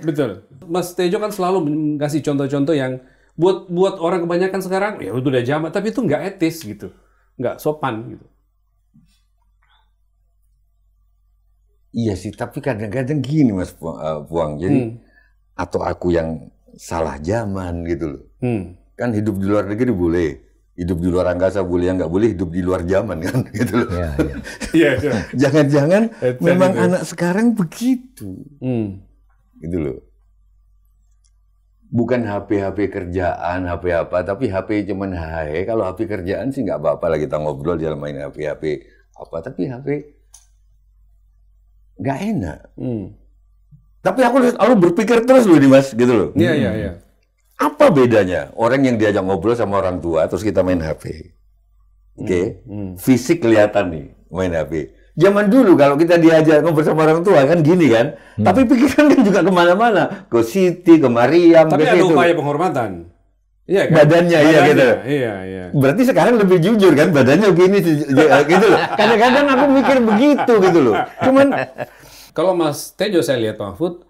Betul. Mas Tejo kan selalu ngasih contoh-contoh yang buat orang kebanyakan sekarang ya udah jamak, tapi itu nggak etis gitu, nggak sopan gitu. Iya sih, tapi kadang-kadang gini Mas Puang. Jadi atau aku yang salah zaman gitu loh. Kan hidup di luar negeri boleh. Hidup di luar angkasa boleh, yang nggak boleh hidup di luar zaman kan, gitu loh. Iya. Jangan-jangan memang anak sekarang begitu, gitu loh. Bukan HP kerjaan, HP apa, tapi HP cuman hai. Kalau HP kerjaan sih nggak apa-apa lah kita ngobrol jangan main HP apa, tapi HP nggak enak. Tapi aku berpikir terus loh, Mas, gitu loh. Iya. Apa bedanya orang yang diajak ngobrol sama orang tua terus kita main HP? Oke. Fisik kelihatan nih main HP. Zaman dulu kalau kita diajak ngobrol sama orang tua kan gini kan, tapi pikiran kan juga kemana-mana, ke Siti, ke Mariam, tapi ke ada upaya penghormatan. Iya kan? Badannya iya gitu. Iya. Berarti sekarang lebih jujur kan, badannya gini gitu loh. Kadang-kadang aku mikir begitu gitu loh. Cuman kalau Mas Tejo saya lihat Pak Mahfud,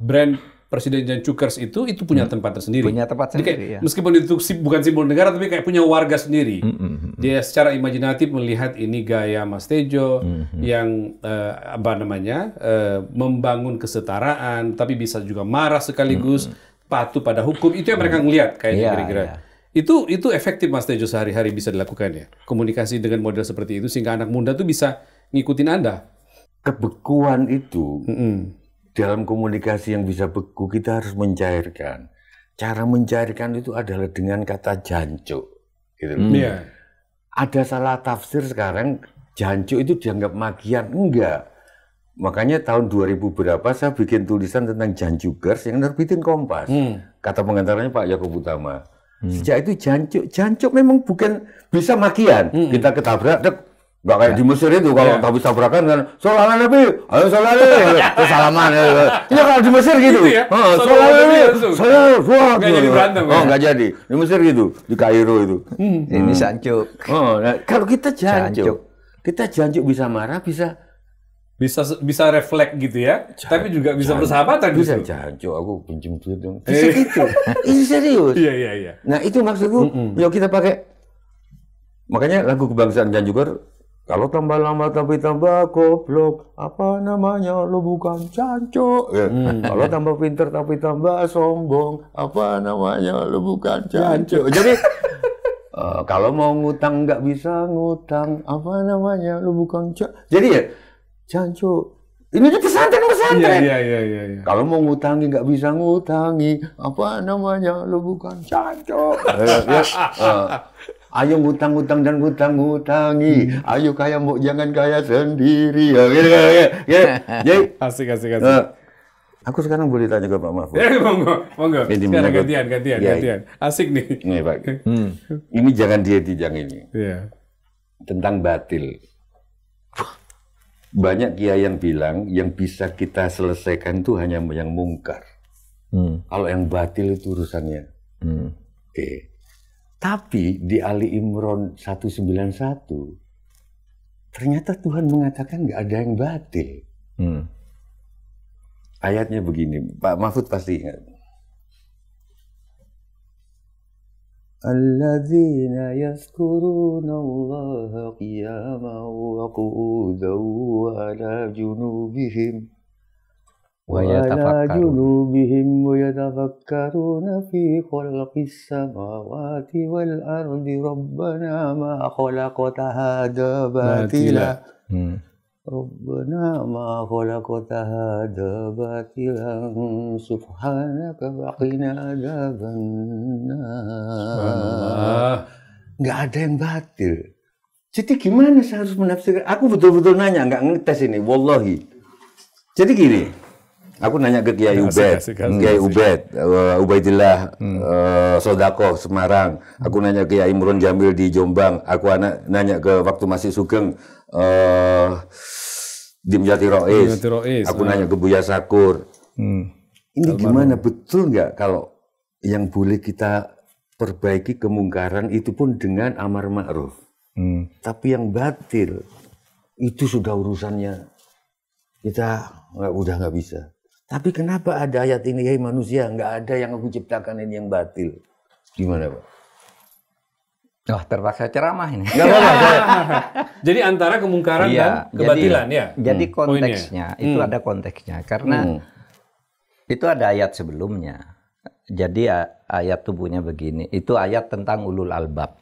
brand Presiden Jan Cukers itu punya tempat tersendiri. Punya tempat sendiri, ya. Meskipun itu bukan simbol negara, tapi kayak punya warga sendiri. Dia secara imajinatif melihat ini gaya Mas Tejo yang membangun kesetaraan, tapi bisa juga marah sekaligus, patuh pada hukum. Itu yang mereka ngelihat kayaknya kira-kira. Itu efektif Mas Tejo sehari-hari bisa dilakukan ya. Komunikasi dengan model seperti itu sehingga anak muda tuh bisa ngikutin Anda. Kebekuan itu. Dalam komunikasi yang bisa beku, kita harus mencairkan. Cara mencairkan itu adalah dengan kata jancuk. Gitu. Ada salah tafsir sekarang, jancuk itu dianggap magian. Enggak. Makanya tahun 2000 berapa saya bikin tulisan tentang Jancukers yang nerbitin Kompas. Kata pengantaranya Pak Yakob Utama. Sejak itu jancuk memang bukan bisa magian. Kita ketabrak, nggak kayak di Mesir itu kalau habis tabrakan kan sholawat Nabi, ayo sholawat terus salaman. Iya kalau di Mesir gitu. Sholawat Nabi, sholawat. Nggak jadi berantem. Nggak jadi. Di Mesir gitu, di Kairo itu. Ini jancuk. Kalau kita jancuk bisa marah, bisa refleks gitu ya. Tapi juga bisa persahabatan bisa gitu. jancuk, aku pinjam duit dong. Bisa gitu. Ini serius. Iya. Nah itu maksudku, yuk kita pakai. Makanya lagu kebangsaan Janjuker Kalau tambah lama tapi tambah goblok, apa namanya? Lu bukan cancok. Ya. Kalau tambah pinter tapi tambah sombong, apa namanya? Lu bukan cancok. Jadi kalau mau ngutang nggak bisa ngutang, apa namanya? Lu bukan Jadi ya, cancok. Ini di pesantren. Iya. Kalau mau ngutangi nggak bisa ngutangi, apa namanya? Lu bukan cancok. Ayo ngutang-ngutang dan ngutang-ngutangi. Ayo kaya mbok jangan kaya sendiri. Ya. Asik. Aku sekarang boleh tanya ke Pak Mahfud. Ya, monggo. Sekarang gantian. Asik nih. Nih, Pak. Ini jangan diedit yang ini. Iya. Tentang batil. Banyak kiai yang bilang yang bisa kita selesaikan itu hanya yang mungkar. Kalau yang batil itu urusannya. Oke. Tapi di Ali Imran 191 ternyata Tuhan mengatakan nggak ada yang batil. Ayatnya begini, Pak Mahfud pasti ingat. Alladzina yazkuruna Allah qiyaman wa qu'udan wa ala junubihim wa yatafakkaruna fi khalqis samawati wal ardi rabbana ma khalaqta hadza batila Rabbana ma khalaqta hadza batilan subhanaka wa qina adzabannar. Nggak ada yang batil. Jadi gimana saya harus menafsirkan? Aku betul-betul nanya, nggak ngetes ini, wallahi. Jadi gini, aku nanya ke Kiai Ubed, Kiai Ubed, Ubaidillah, Sodako Semarang. Aku nanya ke Kiai Imron Jamil di Jombang. Aku nanya ke waktu masih Sugeng, Dimjati Rois. Aku nanya ke Buya Sakur. Ini gimana, betul nggak kalau yang boleh kita perbaiki kemungkaran itu pun dengan amar ma'ruf. Tapi yang batil itu sudah urusannya kita udah nggak bisa. Tapi kenapa ada ayat ini, hei manusia, nggak ada yang aku ciptakan ini yang batil. Gimana, Pak? Oh, terpaksa ceramah ini. Nggak apa-apa. Jadi antara kemungkaran dan kebatilan, Jadi konteksnya, itu ada konteksnya. Karena itu ada ayat sebelumnya. Jadi ayat tubuhnya begini. Itu ayat tentang ulul albab.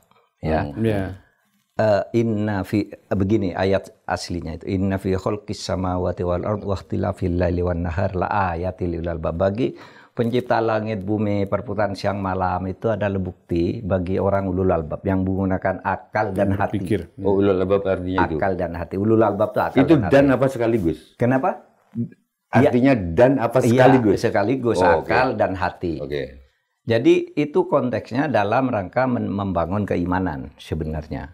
Begini ayat aslinya itu. Inna fi khalqis samawati wal ard wa ikhtilafil laili wan nahar la ayatil ulul albab. Bagi pencipta langit bumi perputaran siang malam itu adalah bukti bagi orang ulul albab yang menggunakan akal dan hati. Oh, ulul albab artinya itu. Akal dan hati. Ulul albab itu akal itu dan dan hati. Apa sekaligus? Kenapa? Artinya dan apa sekaligus? Iya, sekaligus akal dan hati. Jadi itu konteksnya dalam rangka membangun keimanan sebenarnya.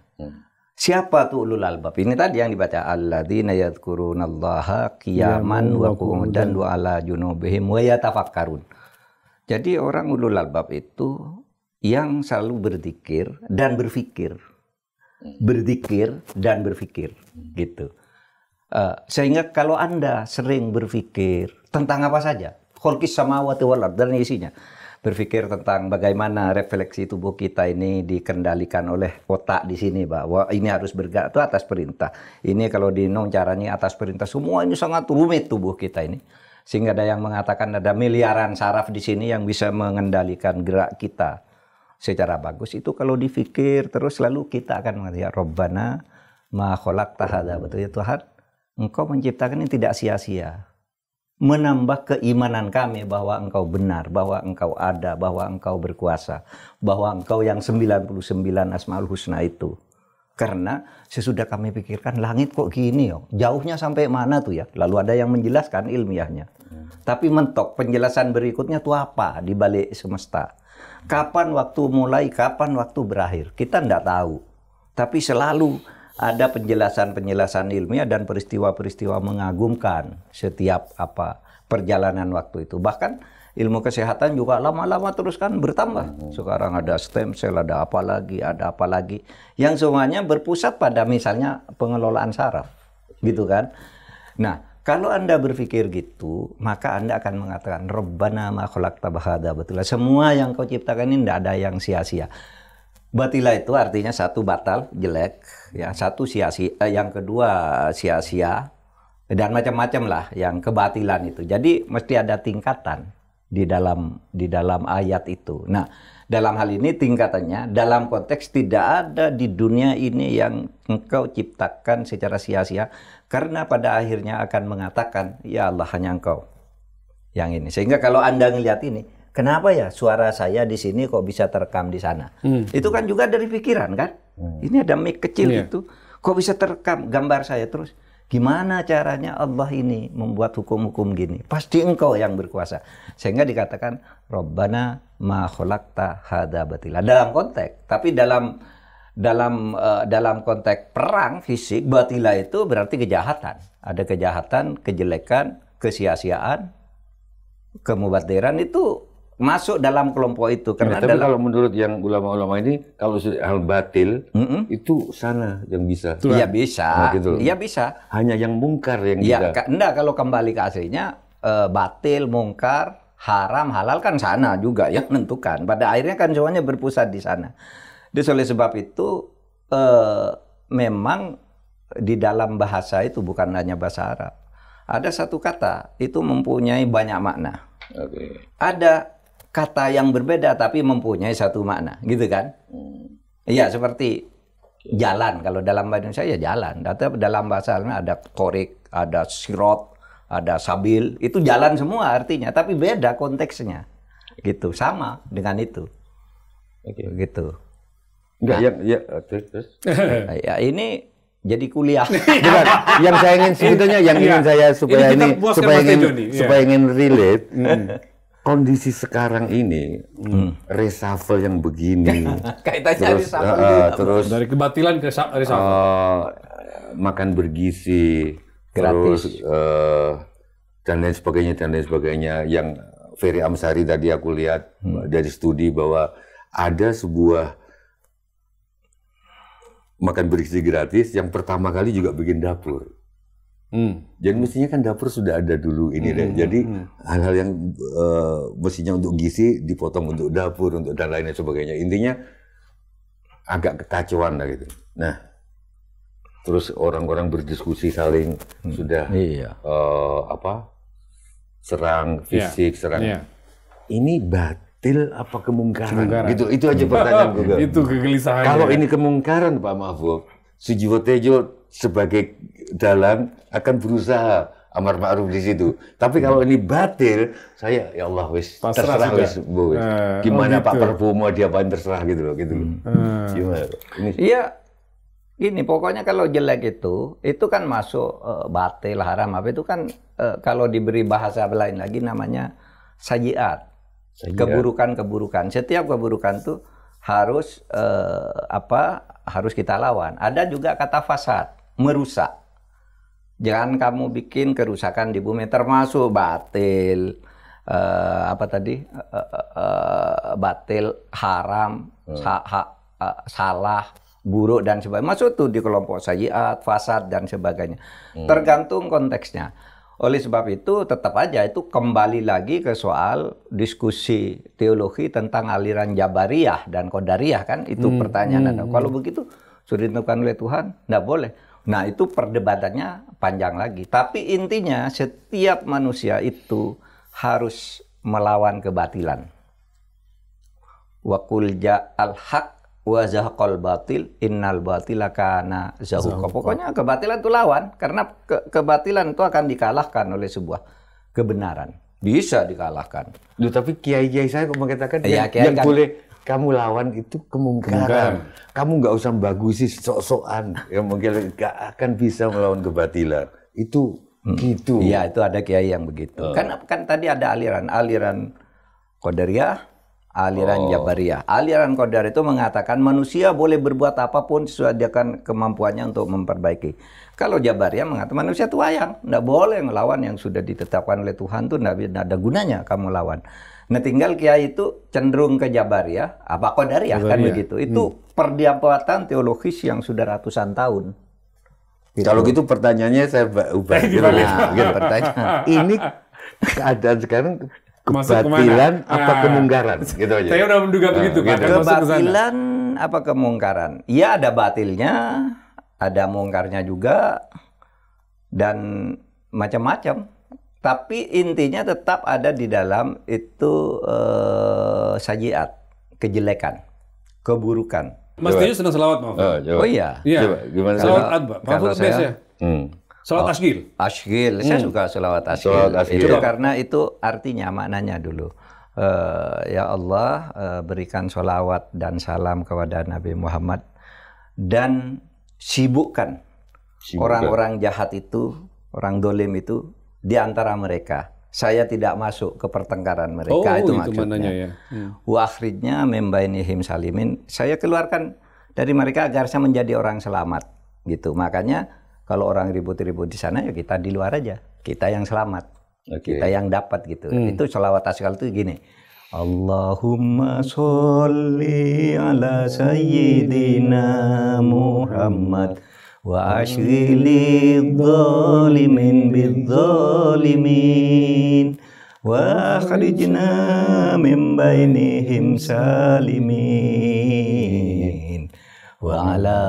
Siapa tuh ulul albab? Ini tadi yang dibaca, alladzina yadhkurunallaha qiyaman wa qu'udan wa ala junubihim wa yatafakkarun. Jadi orang ulul albab itu yang selalu berzikir dan berpikir. Berzikir dan berpikir gitu. Sehingga kalau Anda sering berpikir tentang apa saja, khalqis samawati wal ard dan isinya, berpikir tentang bagaimana refleksi tubuh kita ini dikendalikan oleh otak di sini, bahwa ini harus bergerak itu atas perintah. Ini kalau di Nong caranya atas perintah. Semua ini sangat rumit tubuh kita ini. Sehingga ada yang mengatakan ada miliaran saraf di sini yang bisa mengendalikan gerak kita secara bagus. Itu kalau dipikir terus lalu kita akan mengatakan, Rabbana ma khalaqta hadza, betul ya Tuhan, Engkau menciptakan ini tidak sia-sia. Menambah keimanan kami bahwa Engkau benar, bahwa Engkau ada, bahwa Engkau berkuasa, bahwa Engkau yang 99 Asmaul Husna itu. Karena sesudah kami pikirkan, langit kok gini ya, jauhnya sampai mana tuh ya. Lalu ada yang menjelaskan ilmiahnya. Tapi mentok penjelasan berikutnya tuh apa di balik semesta. Kapan waktu mulai, kapan waktu berakhir, kita tidak tahu. Tapi selalu ada penjelasan-penjelasan ilmiah dan peristiwa-peristiwa mengagumkan setiap perjalanan waktu itu. Bahkan ilmu kesehatan juga lama-lama terus kan bertambah. Sekarang ada stem cell, ada apa lagi. Yang semuanya berpusat pada misalnya pengelolaan saraf. Gitu kan. Nah, kalau Anda berpikir gitu, maka Anda akan mengatakan, Rabbana ma khalaqta hadza batila. Semua yang kau ciptakan ini tidak ada yang sia-sia. Batila itu artinya satu batal, jelek, ya, satu sia-sia, yang kedua sia-sia, dan macam-macam lah yang kebatilan itu. Jadi mesti ada tingkatan di dalam ayat itu. Nah, dalam hal ini tingkatannya dalam konteks tidak ada di dunia ini yang engkau ciptakan secara sia-sia, karena pada akhirnya akan mengatakan, ya Allah, hanya engkau yang ini. Sehingga kalau Anda ngelihat ini, kenapa ya suara saya di sini kok bisa terekam di sana? Itu kan juga dari pikiran kan? Ini ada mic kecil itu, kok bisa terekam gambar saya terus? Gimana caranya Allah ini membuat hukum-hukum gini? Pasti engkau yang berkuasa. Sehingga dikatakan Rabbana ma khalaqta hadza batila. Dalam konteks, tapi dalam konteks perang fisik, batila itu berarti kejahatan. Ada kejahatan, kejelekan, kesia-siaan, kemubadiran itu masuk dalam kelompok itu. Karena tapi kalau menurut yang ulama-ulama ini, kalau hal batil itu sana yang bisa. Iya bisa. Gitu. Iya bisa. Hanya yang mungkar yang bisa. bisa. Enggak, kalau kembali ke aslinya batil, mungkar, haram, halal kan sana juga yang menentukan. Pada akhirnya kan semuanya berpusat di sana. Jadi oleh sebab itu memang di dalam bahasa itu bukan hanya bahasa Arab. Ada satu kata itu mempunyai banyak makna. Ada kata yang berbeda tapi mempunyai satu makna, gitu kan? Iya, seperti jalan. Kalau dalam bahasa Indonesia ya jalan. Dalam bahasa Arab ada torik, ada sirot, ada sabil. Itu jalan semua artinya, tapi beda konteksnya. Gitu, sama dengan itu. Gitu. Enggak, terus. Ya, ini jadi kuliah. Bukan, yang saya ingin sebetulnya ingin saya supaya ingin relate kondisi sekarang ini reshuffle yang begini kaitannya terus dari kebatilan ke reshuffle, makan bergizi gratis, terus dan lain sebagainya yang Ferry Amsari tadi aku lihat dari studi bahwa ada sebuah makan bergizi gratis yang pertama kali juga bikin dapur. Jadi mestinya kan dapur sudah ada dulu ini deh. Jadi hal-hal yang mestinya untuk gizi dipotong untuk dapur, untuk dan lain sebagainya. Intinya agak kekacauan lah gitu. Nah, terus orang-orang berdiskusi saling sudah serang fisik, serang. Ini batil apa kemungkaran? Gitu, itu aja pertanyaan gue. Itu kegelisahannya. Kalau ini kemungkaran Pak Mahfud, Sujiwo Tejo sebagai dalang akan berusaha amar ma'ruf di situ. Tapi kalau ini batil, saya ya Allah terserah wis. Gimana Pak Prabowo mau diapain terserah gitu loh, gitu. Gimana? Iya. Gini, pokoknya kalau jelek itu kan masuk batil, haram, apa itu kan kalau diberi bahasa lain lagi namanya sayiat. Keburukan-keburukan. Setiap keburukan itu harus harus kita lawan. Ada juga kata fasad, merusak. Jangan kamu bikin kerusakan di bumi, termasuk batil, batil, haram, salah, buruk dan sebagainya. Masuk tuh di kelompok sayiat, fasad dan sebagainya. Tergantung konteksnya. Oleh sebab itu tetap aja itu kembali lagi ke soal diskusi teologi tentang aliran Jabariyah dan Qadariyah kan, itu pertanyaan. Kalau begitu sudah ditentukan oleh Tuhan, nggak boleh. Nah itu perdebatannya panjang lagi. Tapi intinya setiap manusia itu harus melawan kebatilan. Wa qul ja'al haq wa zahaqal batil innal batila kana zahuqa. Pokoknya kebatilan itu lawan, karena kebatilan itu akan dikalahkan oleh sebuah kebenaran. Bisa dikalahkan. Loh, tapi kiai-kiai saya kok mengatakan ya, yang boleh kamu lawan itu kemungkaran. Kamu nggak usah bagusi sok-sokan. Yang mungkin nggak akan bisa melawan kebatilan. Itu gitu. Iya, itu ada kiai yang begitu. Kan tadi ada aliran Qadariyah, aliran Jabariyah. Aliran Qadar itu mengatakan manusia boleh berbuat apapun sesuai dengan kemampuannya untuk memperbaiki. Kalau Jabariyah mengatakan manusia itu wayang, nggak boleh ngelawan yang sudah ditetapkan oleh Tuhan, tuh nggak ada gunanya kamu lawan. Nah tinggal kiai itu cenderung ke Jabariyah, apa Qadariyah kan begitu. Itu perdebatan teologis yang sudah ratusan tahun. Gitu. Kalau gitu pertanyaannya saya ubah. Pertanyaan. Ini keadaan sekarang kebatilan apa kemungkaran? Gitu aja. Saya udah menduga begitu kan. Kebatilan apa kemungkaran? Ya ada batilnya, ada mungkarnya juga, dan macam-macam. Tapi intinya tetap ada di dalam itu sajiat, kejelekan, keburukan. Mas Tejo senang selawat, Pak. Oh iya. Iya. Coba, gimana? Selawat Pak. kalau Mahfud best ya. Selawat Asgil. Asgil, saya suka selawat asgil. Selawat asgil. Itu Coba. karena itu artinya maknanya dulu. Ya Allah, berikan sholawat dan salam kepada Nabi Muhammad dan sibukkan orang-orang jahat itu, orang dolim itu di antara mereka. Saya tidak masuk ke pertengkaran mereka, itu maksudnya. mananya ya. Wa akhrijna min bainihim salimin. Saya keluarkan dari mereka agar saya menjadi orang selamat, gitu. Makanya kalau orang ribut-ribut di sana ya kita di luar aja. Kita yang selamat. Kita yang dapat gitu. Itu sholawat asgal itu gini. Allahumma sholli ala sayyidina Muhammad wa ashghilidh dhalimin bidh-dhalimin wa akhrijna min bainihim salimin wa ala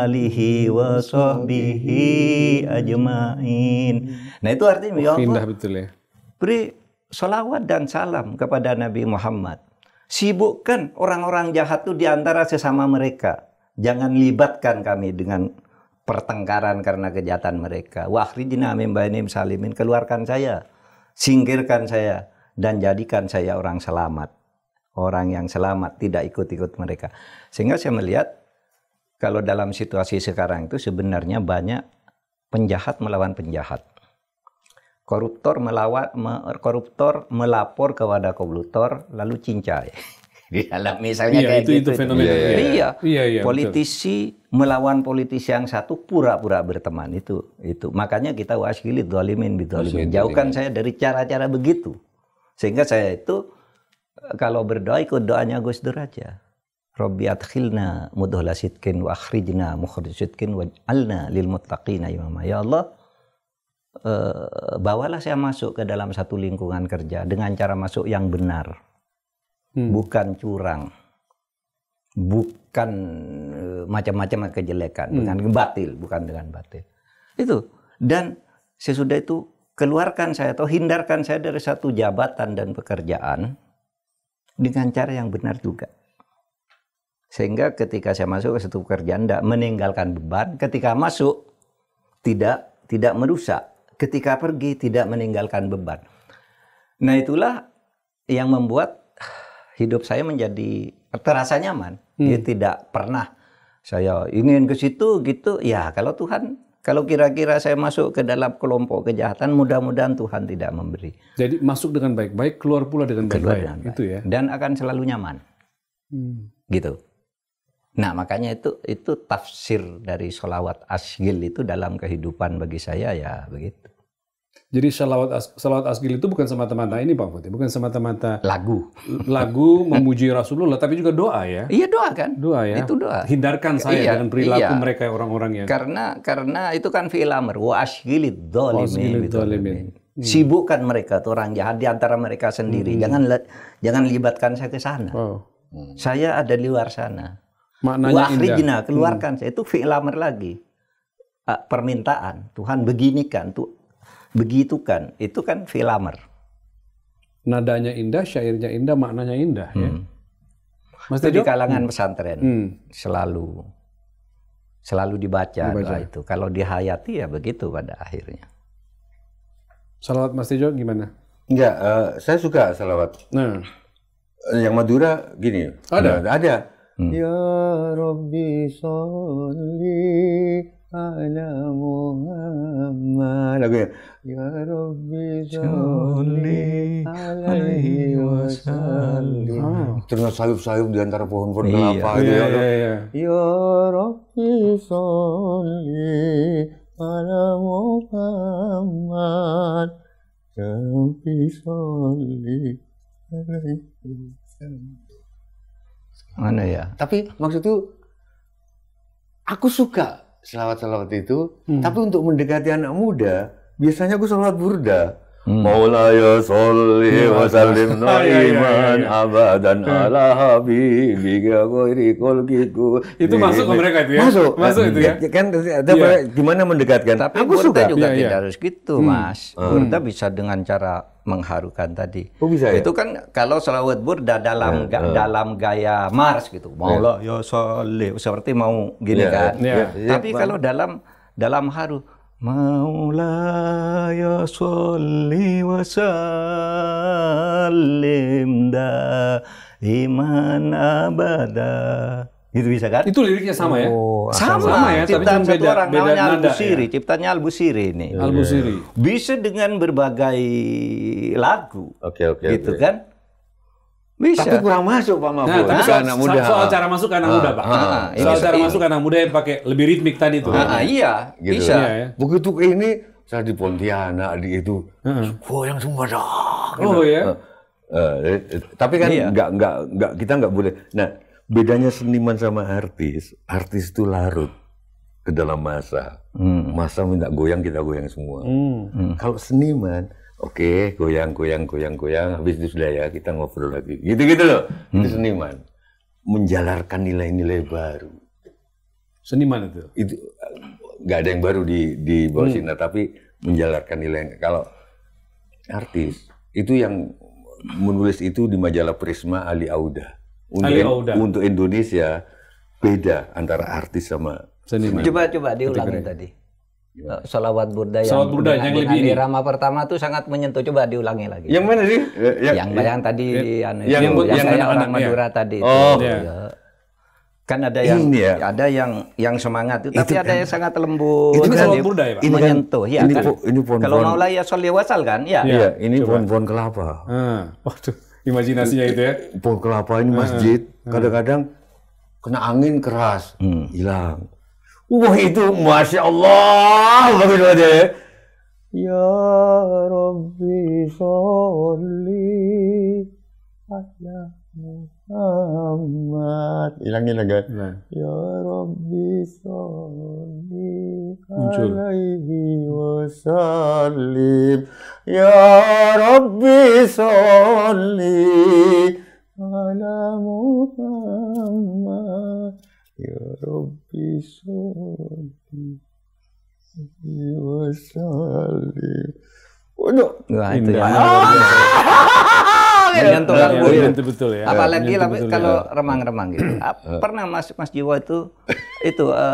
alihi wa sahbihi ajma'in. Nah itu artinya ya Allah, Indah betul ya. beri sholawat dan salam kepada Nabi Muhammad. Sibukkan orang-orang jahat itu di antara sesama mereka. Jangan libatkan kami dengan pertengkaran karena kejahatan mereka. Wakhrijna min bainihim salimin. Keluarkan saya, singkirkan saya, dan jadikan saya orang selamat. Orang yang selamat, tidak ikut-ikut mereka. Sehingga saya melihat kalau dalam situasi sekarang itu sebenarnya banyak penjahat melawan penjahat. Koruptor melapor kepada koruptor lalu cincai. Di dalam misalnya Iya, kayak itu gitu. fenomena. Iya. Politisi melawan politisi yang satu pura-pura berteman itu. Makanya kita wasgilid dzalimin bidzalimin. Jauhkan saya dari cara-cara begitu. Sehingga saya itu kalau berdoa ikut doanya Gus Dur aja. Rabbi adkhilna mudkhala sidqin wa akhrijna mukhrij sidqin waj'alna lil muttaqina imama. Ya Allah, bawalah saya masuk ke dalam satu lingkungan kerja dengan cara masuk yang benar. Bukan curang. Bukan macam-macam kejelekan, bukan dengan batil. Itu. Dan sesudah itu keluarkan saya atau hindarkan saya dari satu jabatan dan pekerjaan dengan cara yang benar juga. Sehingga ketika saya masuk ke satu pekerjaan tidak meninggalkan beban, ketika masuk tidak merusak, ketika pergi tidak meninggalkan beban. Nah itulah yang membuat hidup saya menjadi terasa nyaman. Dia tidak pernah saya ingin ke situ gitu. Ya kalau Tuhan, kalau kira-kira saya masuk ke dalam kelompok kejahatan, mudah-mudahan Tuhan tidak memberi. Jadi masuk dengan baik-baik, keluar pula dengan baik-baik. Itu ya. Dan akan selalu nyaman. Gitu. Nah makanya itu tafsir dari sholawat asgil itu dalam kehidupan bagi saya ya begitu. Jadi salawat asgil itu bukan semata-mata ini Pak Putih, bukan semata-mata Lagu memuji Rasulullah, tapi juga doa ya. Iya doa kan? Doa ya. Itu doa. Hindarkan saya dengan perilaku mereka orang-orang yang. Karena itu kan fi'il amr wa asghilid dzalimin. Sibukkan mereka tuh orang jahat di antara mereka sendiri. Jangan libatkan saya ke sana. Saya ada di luar sana. Maknanya Wa akhrijna, indah. keluarkan saya. Itu fi'il amr lagi. Permintaan. Tuhan beginikan, begitukan. Itu kan fi'il amr. Nadanya indah, syairnya indah, maknanya indah ya. Mas Itu di Tejo? kalangan pesantren selalu dibaca doa itu. Kalau dihayati ya begitu pada akhirnya. Salawat Mas Tejo gimana? Enggak, saya suka salawat. Nah, Yang Madura gini. Ada? Ada. Ya Rabbi sholli ala Muhammad. Lagunya. Ya Rabbi sholli alaihi wasallim. Terus sayup-sayup di antara pohon-pohon kelapa itu ya. Ya Rabbi sholli ala Muhammad. Ya Rabbi sholli alaihi wasallam. Mana ya? Tapi maksud itu aku suka selawat-selawat itu, tapi untuk mendekati anak muda, biasanya aku selawat burda. Maulaya sholli wa sallim naiman abadan ala habibika khairi khalqiku. Itu masuk ke mereka itu ya? Masuk itu ya? Kan gimana mendekatkan? Tapi Aku Burda suka. juga tidak harus gitu, Mas. Burda bisa dengan cara mengharukan tadi. Oh, bisa ya? Itu kan kalau selawat Burda dalam gaya mars gitu. Maula ya sholli seperti mau gini kan. Tapi kalau dalam haru Maulaya sholli wa sallim daiman abada. Gitu bisa kan? Itu liriknya sama ya? Sama ya, tapi ciptaan satu orang beda namanya nada Al-Busiri, ya? ciptanya Al-Busiri ini. Al-Busiri. Bisa dengan berbagai lagu. Oke. Gitu kan? Bisa. Tapi kurang masuk Pak Mahfud. Nah, tapi anak muda. soal cara masuk ke anak muda, Pak. Soal cara masuk ke anak muda yang pakai lebih ritmik tadi tuh. Iya, Gitu. bisa. Iya, ya. Begitu ini saya di Pontianak di itu, goyang semua dah. Oh ya. Tapi kan Iya. nggak kita nggak boleh. Nah, bedanya seniman sama artis itu larut ke dalam masa. Masa minta goyang, kita goyang semua. Kalau seniman, oke, goyang, habis itu sudah ya, kita ngobrol lagi. Gitu loh. Itu seniman. Menjalarkan nilai-nilai baru. Seniman itu. Itu nggak ada yang baru di bawah sini, tapi menjalarkan nilai. Kalau artis itu yang menulis itu di majalah Prisma Ali Auda. Untuk Indonesia beda antara artis sama Seniman. Coba diulangi tadi. Salawat Burda Salawat Burda yang lebih ini. irama pertama itu sangat menyentuh. Coba diulangi lagi. Yang mana sih? Yang tadi yang saya anak-anak, orang Madura tadi itu. Oh. Ya. Kan ada yang Ini ya. ada yang semangat itu, tapi Itu ada kan- yang sangat lembut. Itu kan, Salawat Burda ya, Pak? Ini kan- menyentuh, ya ini kan. ini pohon-pohon. Kalau Maulaya sholli wasal kan, ya. Iya, ini pohon-pohon kelapa. Waduh, imajinasinya itu ya. Pohon kelapa ini masjid, kadang-kadang kena angin keras, hilang. Wah itu Masya Allah, bagus banget ya. Ya Rabbi sholli ala Muhammad. Hilangin lagi. Ya Rabbi sholli alaihi wasallim. Ya Rabbi sholli ala Muhammad. Ya Rabbi sholli alaihi wasallim. Waduh. Wah, itu yang Iya. menyentuh lagu ya. Menyentuh betul ya. Apalagi Menyentuh betul kalau ya. remang-remang gitu. Pernah Mas Jiwa itu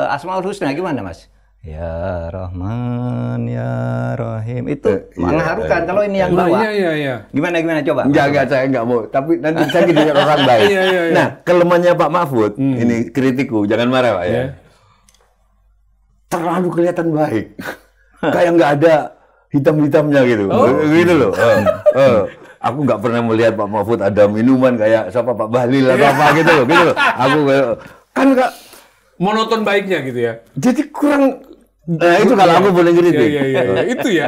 Asmaul Husna gimana Mas? Ya Rahman ya Rahim itu mengharukan. Kalau ini yang bawa. Iya. Gimana coba? Enggak, saya enggak mau. Tapi nanti saya dengan orang baik. Iya. Nah, kelemahannya Pak Mahfud, ini kritikku, jangan marah Pak ya. Terlalu kelihatan baik. Kayak nggak ada hitam-hitamnya gitu. Gitu loh. Aku nggak pernah melihat Pak Mahfud ada minuman kayak siapa Pak Bahlil atau apa gitu loh. Aku kan nggak. Monoton baiknya gitu ya. Jadi kurang. Nah itu kalau aku boleh kritik. Iya. Itu ya.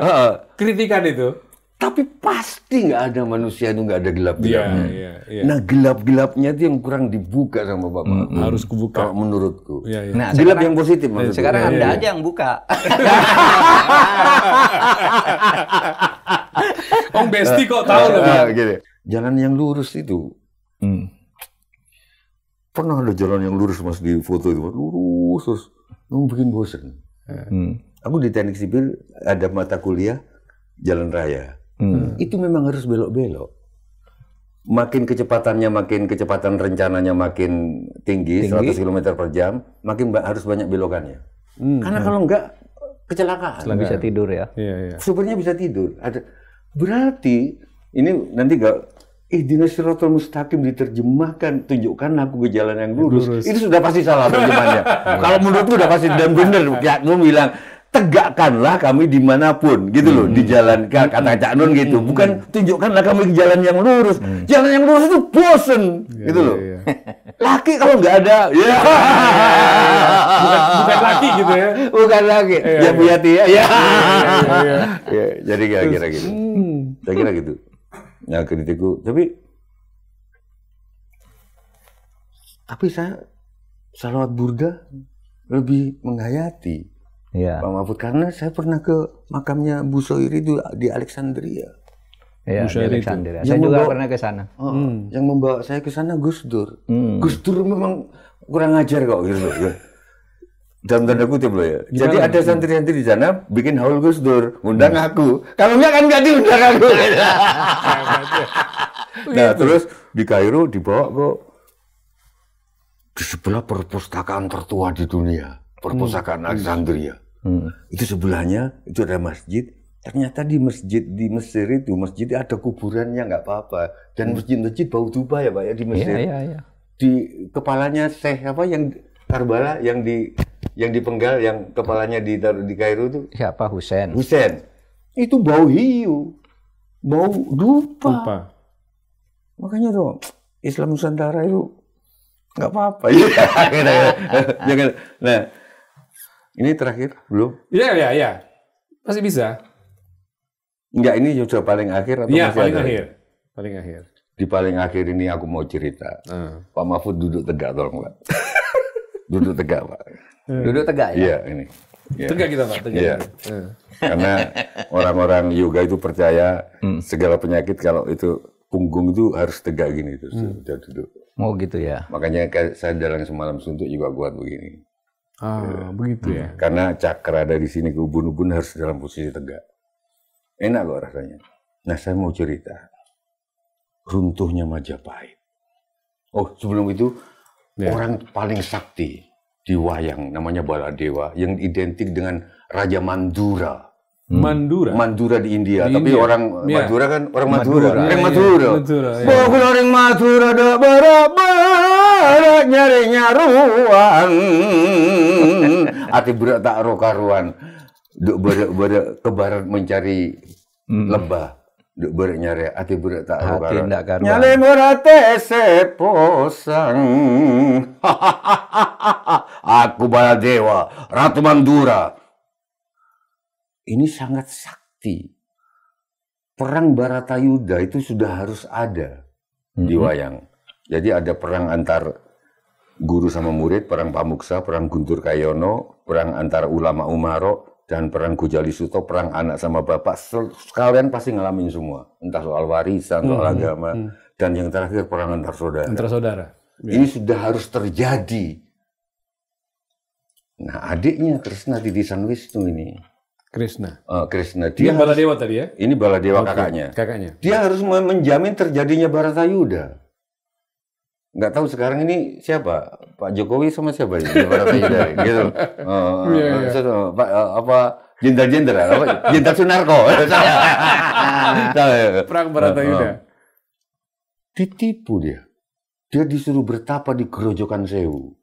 Kritikan itu. Tapi pasti nggak ada manusia itu nggak ada gelap-gelapnya. Iya. Nah gelap-gelapnya itu yang kurang dibuka sama Pak Mahfud. Harus kubuka. Kalau menurutku. Iya. Nah, Gelap yang positif maksudnya. sekarang Anda aja yang buka. Om Besti kok tahu loh. Pak. Gitu. Jalan yang lurus itu. Pernah ada jalan yang lurus Mas di foto itu. Lurus terus. Bikin bosan. Aku di teknik sipil ada mata kuliah jalan raya. Itu memang harus belok-belok. Makin kecepatan rencananya makin tinggi. 100 km per jam, makin harus banyak belokannya. Karena kalau enggak, kecelakaan. Bisa tidur ya. Iya. Supirnya bisa tidur. Berarti, ini nanti Ihdinas Shiratal Mustaqim diterjemahkan, tunjukkan aku ke jalan yang lurus. Itu sudah pasti salah terjemahannya. Kalau menurutku udah pasti dan benar. Cak Nun bilang, tegakkanlah kami dimanapun gitu loh, di jalan kata Cak Nun gitu, bukan tunjukkanlah kami ke jalan yang lurus. Jalan yang lurus itu bosen gitu loh. Laki kalau nggak ada Bukan laki gitu ya. bukan laki ya Bu Yati ya. Ya, jadi kira-kira gitu. Saya kira gitu. Nah kritikku, tapi saya salawat burda lebih menghayati. Iya. Pak Mahfud, karena saya pernah ke makamnya Bu Soiri itu di Alexandria. Iya, di Busyari Alexandria. itu. Saya Yang juga membawa- pernah ke sana. Yang membawa saya ke sana Gus Dur. Gus Dur memang kurang ajar kok gitu loh. Ya. Dalam tanda kutip loh ya. Jadi ada santri-santri di sana bikin haul Gus Dur, undang aku. Kalau enggak kan enggak diundang aku. Nah, terus di Kairo dibawa ke di sebelah perpustakaan tertua di dunia, perpustakaan Alexandria. Itu sebelahnya itu ada masjid. Ternyata di Mesir itu masjid ada kuburannya nggak apa-apa, dan masjid-masjid bau tuba ya Pak ya di Mesir. Iya. Di kepalanya Syekh apa yang Karbala yang dipenggal, yang kepalanya ditaruh di Kairo itu Siapa Husain? Husain. Itu bau hiu, bau dupa. Makanya dong Islam Nusantara itu nggak apa-apa. Jangan. Nah, ini terakhir belum? Iya. Masih bisa. Enggak, ini sudah paling akhir atau Iya, masih paling ada? akhir. Paling akhir. Di paling akhir ini aku mau cerita. Pak Mahfud duduk tegak tolong Pak. Duduk tegak Pak. Duduk tegak ya? Iya ini. Ya. Tegak kita Pak, tegak. Iya. Karena orang-orang yoga itu percaya segala penyakit kalau itu punggung itu harus tegak gini terus udah duduk. Oh gitu ya. Makanya saya dalam semalam suntuk juga kuat begini. Begitu ya. Karena cakra dari sini ke ubun-ubun harus dalam posisi tegak. Enak kok rasanya. Nah, saya mau cerita. Runtuhnya Majapahit. Oh, sebelum itu orang paling sakti di wayang namanya Baladewa yang identik dengan Raja Mandura. Mandura di India, tapi India. orang Madura kan orang Madura. Orang Madura, ya. Pokoknya orang Madura dak bara nyari nyaruan. Ati berak tak ro karuan. Duk berak ke barat mencari lebah. Duk berak nyari ati berak tak ro Hati karuan. ndak karuan. Nyale merate seposang. Aku Baladewa, Ratu Mandura. Ini sangat sakti. Perang Baratayuda itu sudah harus ada di wayang. Jadi ada perang antar guru sama murid, perang Pamuksa, perang Guntur Kayono, perang antar ulama Umaro, dan perang Gujali Suto, perang anak sama bapak. Sekalian pasti ngalamin semua. Entah soal warisan, soal agama, dan yang terakhir perang antar saudara. Antara saudara. Ini sudah harus terjadi. Nah, adiknya Krishna Titisan Wisnu ini. Krishna. Krishna Dia dia Baladewa tadi ya? ini Baladewa kakaknya. Kakaknya. Dia harus menjamin terjadinya Baratayuda. Nggak tahu sekarang ini siapa? Pak Jokowi sama siapa ini? Baratayuda gitu. Pak apa jenderal apa? Jenderal Sunarko. Perang Baratayuda. Ditipu dia. Dia disuruh bertapa di Grojogan Sewu.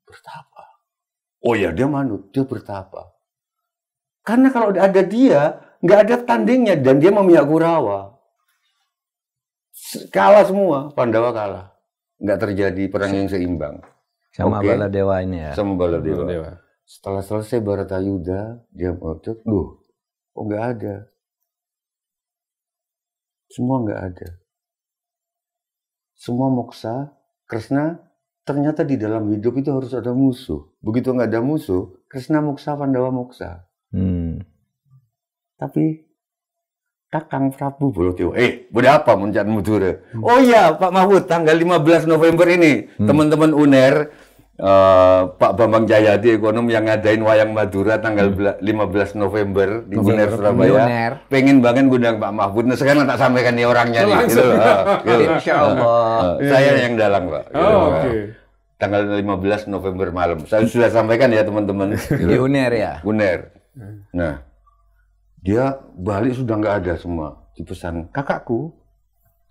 Bertapa. Oh ya, dia manut, dia bertapa. Karena kalau ada dia, nggak ada tandingnya, dan dia memihak Kurawa. Kalah semua, Pandawa kalah. Nggak terjadi perang yang seimbang. Sama Oke. Baladewa ini ya. Sama Baladewa. Baladewa. Setelah selesai Baratayuda, dia ngotot, kok nggak ada? Semua nggak ada. Semua moksa, Krishna, ternyata di dalam hidup itu harus ada musuh. Begitu nggak ada musuh, Krishna moksa, Pandawa moksa. Tapi Kakang Prabu Baladewa, berapa Muncat Madura? Oh iya, Pak Mahfud, tanggal 15 November ini, teman-teman UNER, Pak Bambang Jayadi, ekonom yang ngadain wayang Madura tanggal 15 November di UNER Surabaya. UNER. Pengen banget ngundang Pak Mahfud. Nah, sekarang tak sampaikan nih orangnya nih. Gitu. Insya Allah. Saya yang dalang, Pak. Gitu. Oke. Tanggal 15 November malam. Saya sudah sampaikan ya teman-teman. Di UNER ya. UNER. Nah, dia balik sudah nggak ada semua. Dipesan, kakakku,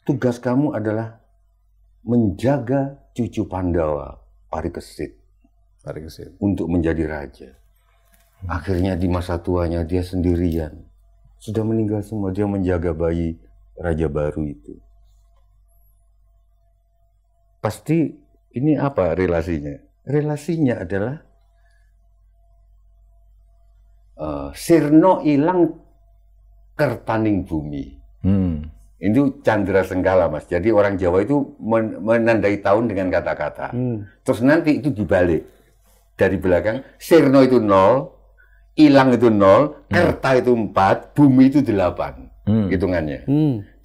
tugas kamu adalah menjaga cucu Pandawa, Parikesit, untuk menjadi raja. Akhirnya di masa tuanya dia sendirian. Sudah meninggal semua, dia menjaga bayi raja baru itu. Pasti ini apa relasinya? Relasinya adalah sirno ilang kertaning bumi. Itu Candra Senggala, Mas. Jadi orang Jawa itu menandai tahun dengan kata-kata. Terus nanti itu dibalik. Dari belakang, sirno itu 0, Ilang itu 0, Kerta itu 4, Bumi itu 8. Hitungannya.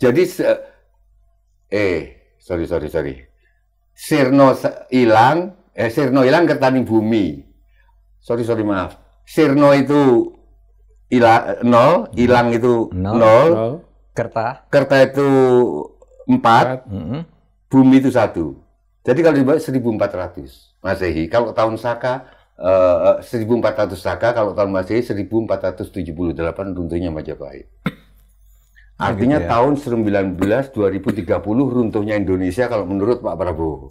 Jadi sorry. Sirno ilang, Kertaning Bumi. Sorry, maaf. Sirno itu 0, Ilang itu 0, Kerta itu 4, Bumi itu 1. Jadi kalau dibalik 1400 Masehi. Kalau tahun Saka 1400 Saka, kalau tahun Masehi 1478 runtuhnya Majapahit. Artinya gitu ya? Tahun 2030 runtuhnya Indonesia kalau menurut Pak Prabowo.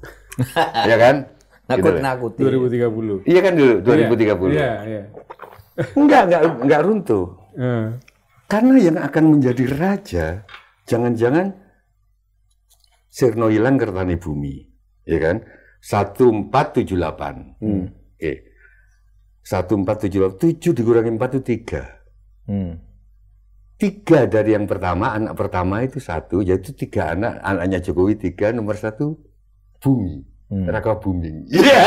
Ya kan? Nakut-nakuti. 2030. Iya kan dulu 2030. Iya. Enggak runtuh. Karena yang akan menjadi raja jangan-jangan Sirno Ilang Kertani Bumi, ya kan? 1478. Oke. 1478, 7 dikurangi 4 itu 3. 3 dari yang pertama, anak pertama itu 1, yaitu 3 anaknya Jokowi 3, nomor 1 Bumi. Raka Buming. Iya.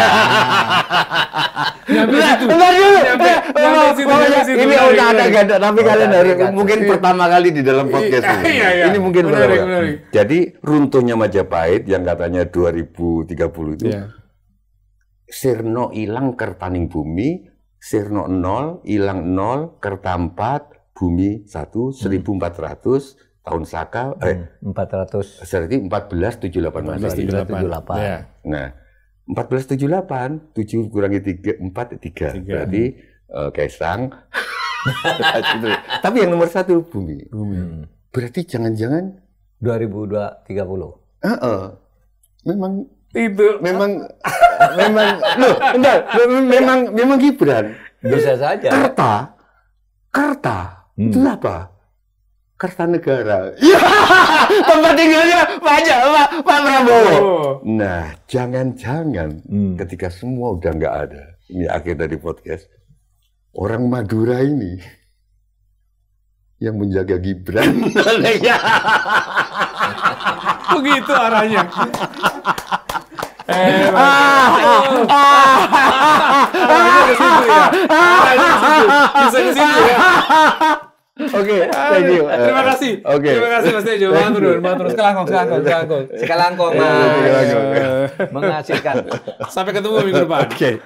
Ini udah ada ganda, tapi kalian harus mungkin pertama kali di dalam podcast ini. Ini mungkin benar. Jadi runtuhnya Majapahit yang katanya 2030 itu. Sirno Ilang Kertaning Bumi, Sirno 0, Ilang 0, Kerta 4, Bumi 1, 1400 tahun Saka 400 berarti 1478 Masehi. Nah, 1478 7 kurangi 3 4 3. Berarti Kaisang. Tapi yang nomor 1 Bumi. Berarti jangan-jangan 2030. Memang loh, enggak, memang Gibran. Bisa saja. Kerta itu apa? Kertanegara. Ya, tempat tinggalnya banyak Pak Prabowo. Nah, jangan-jangan ketika semua udah nggak ada, ini akhir dari podcast, orang Madura ini yang menjaga Gibran. Begitu arahnya. Bisa ke situ ya. Oke, thank you. Terima kasih. Terima kasih Mas Tejo. Matur. Sekalangkong. Mengasihkan. Sampai ketemu minggu depan. Oke.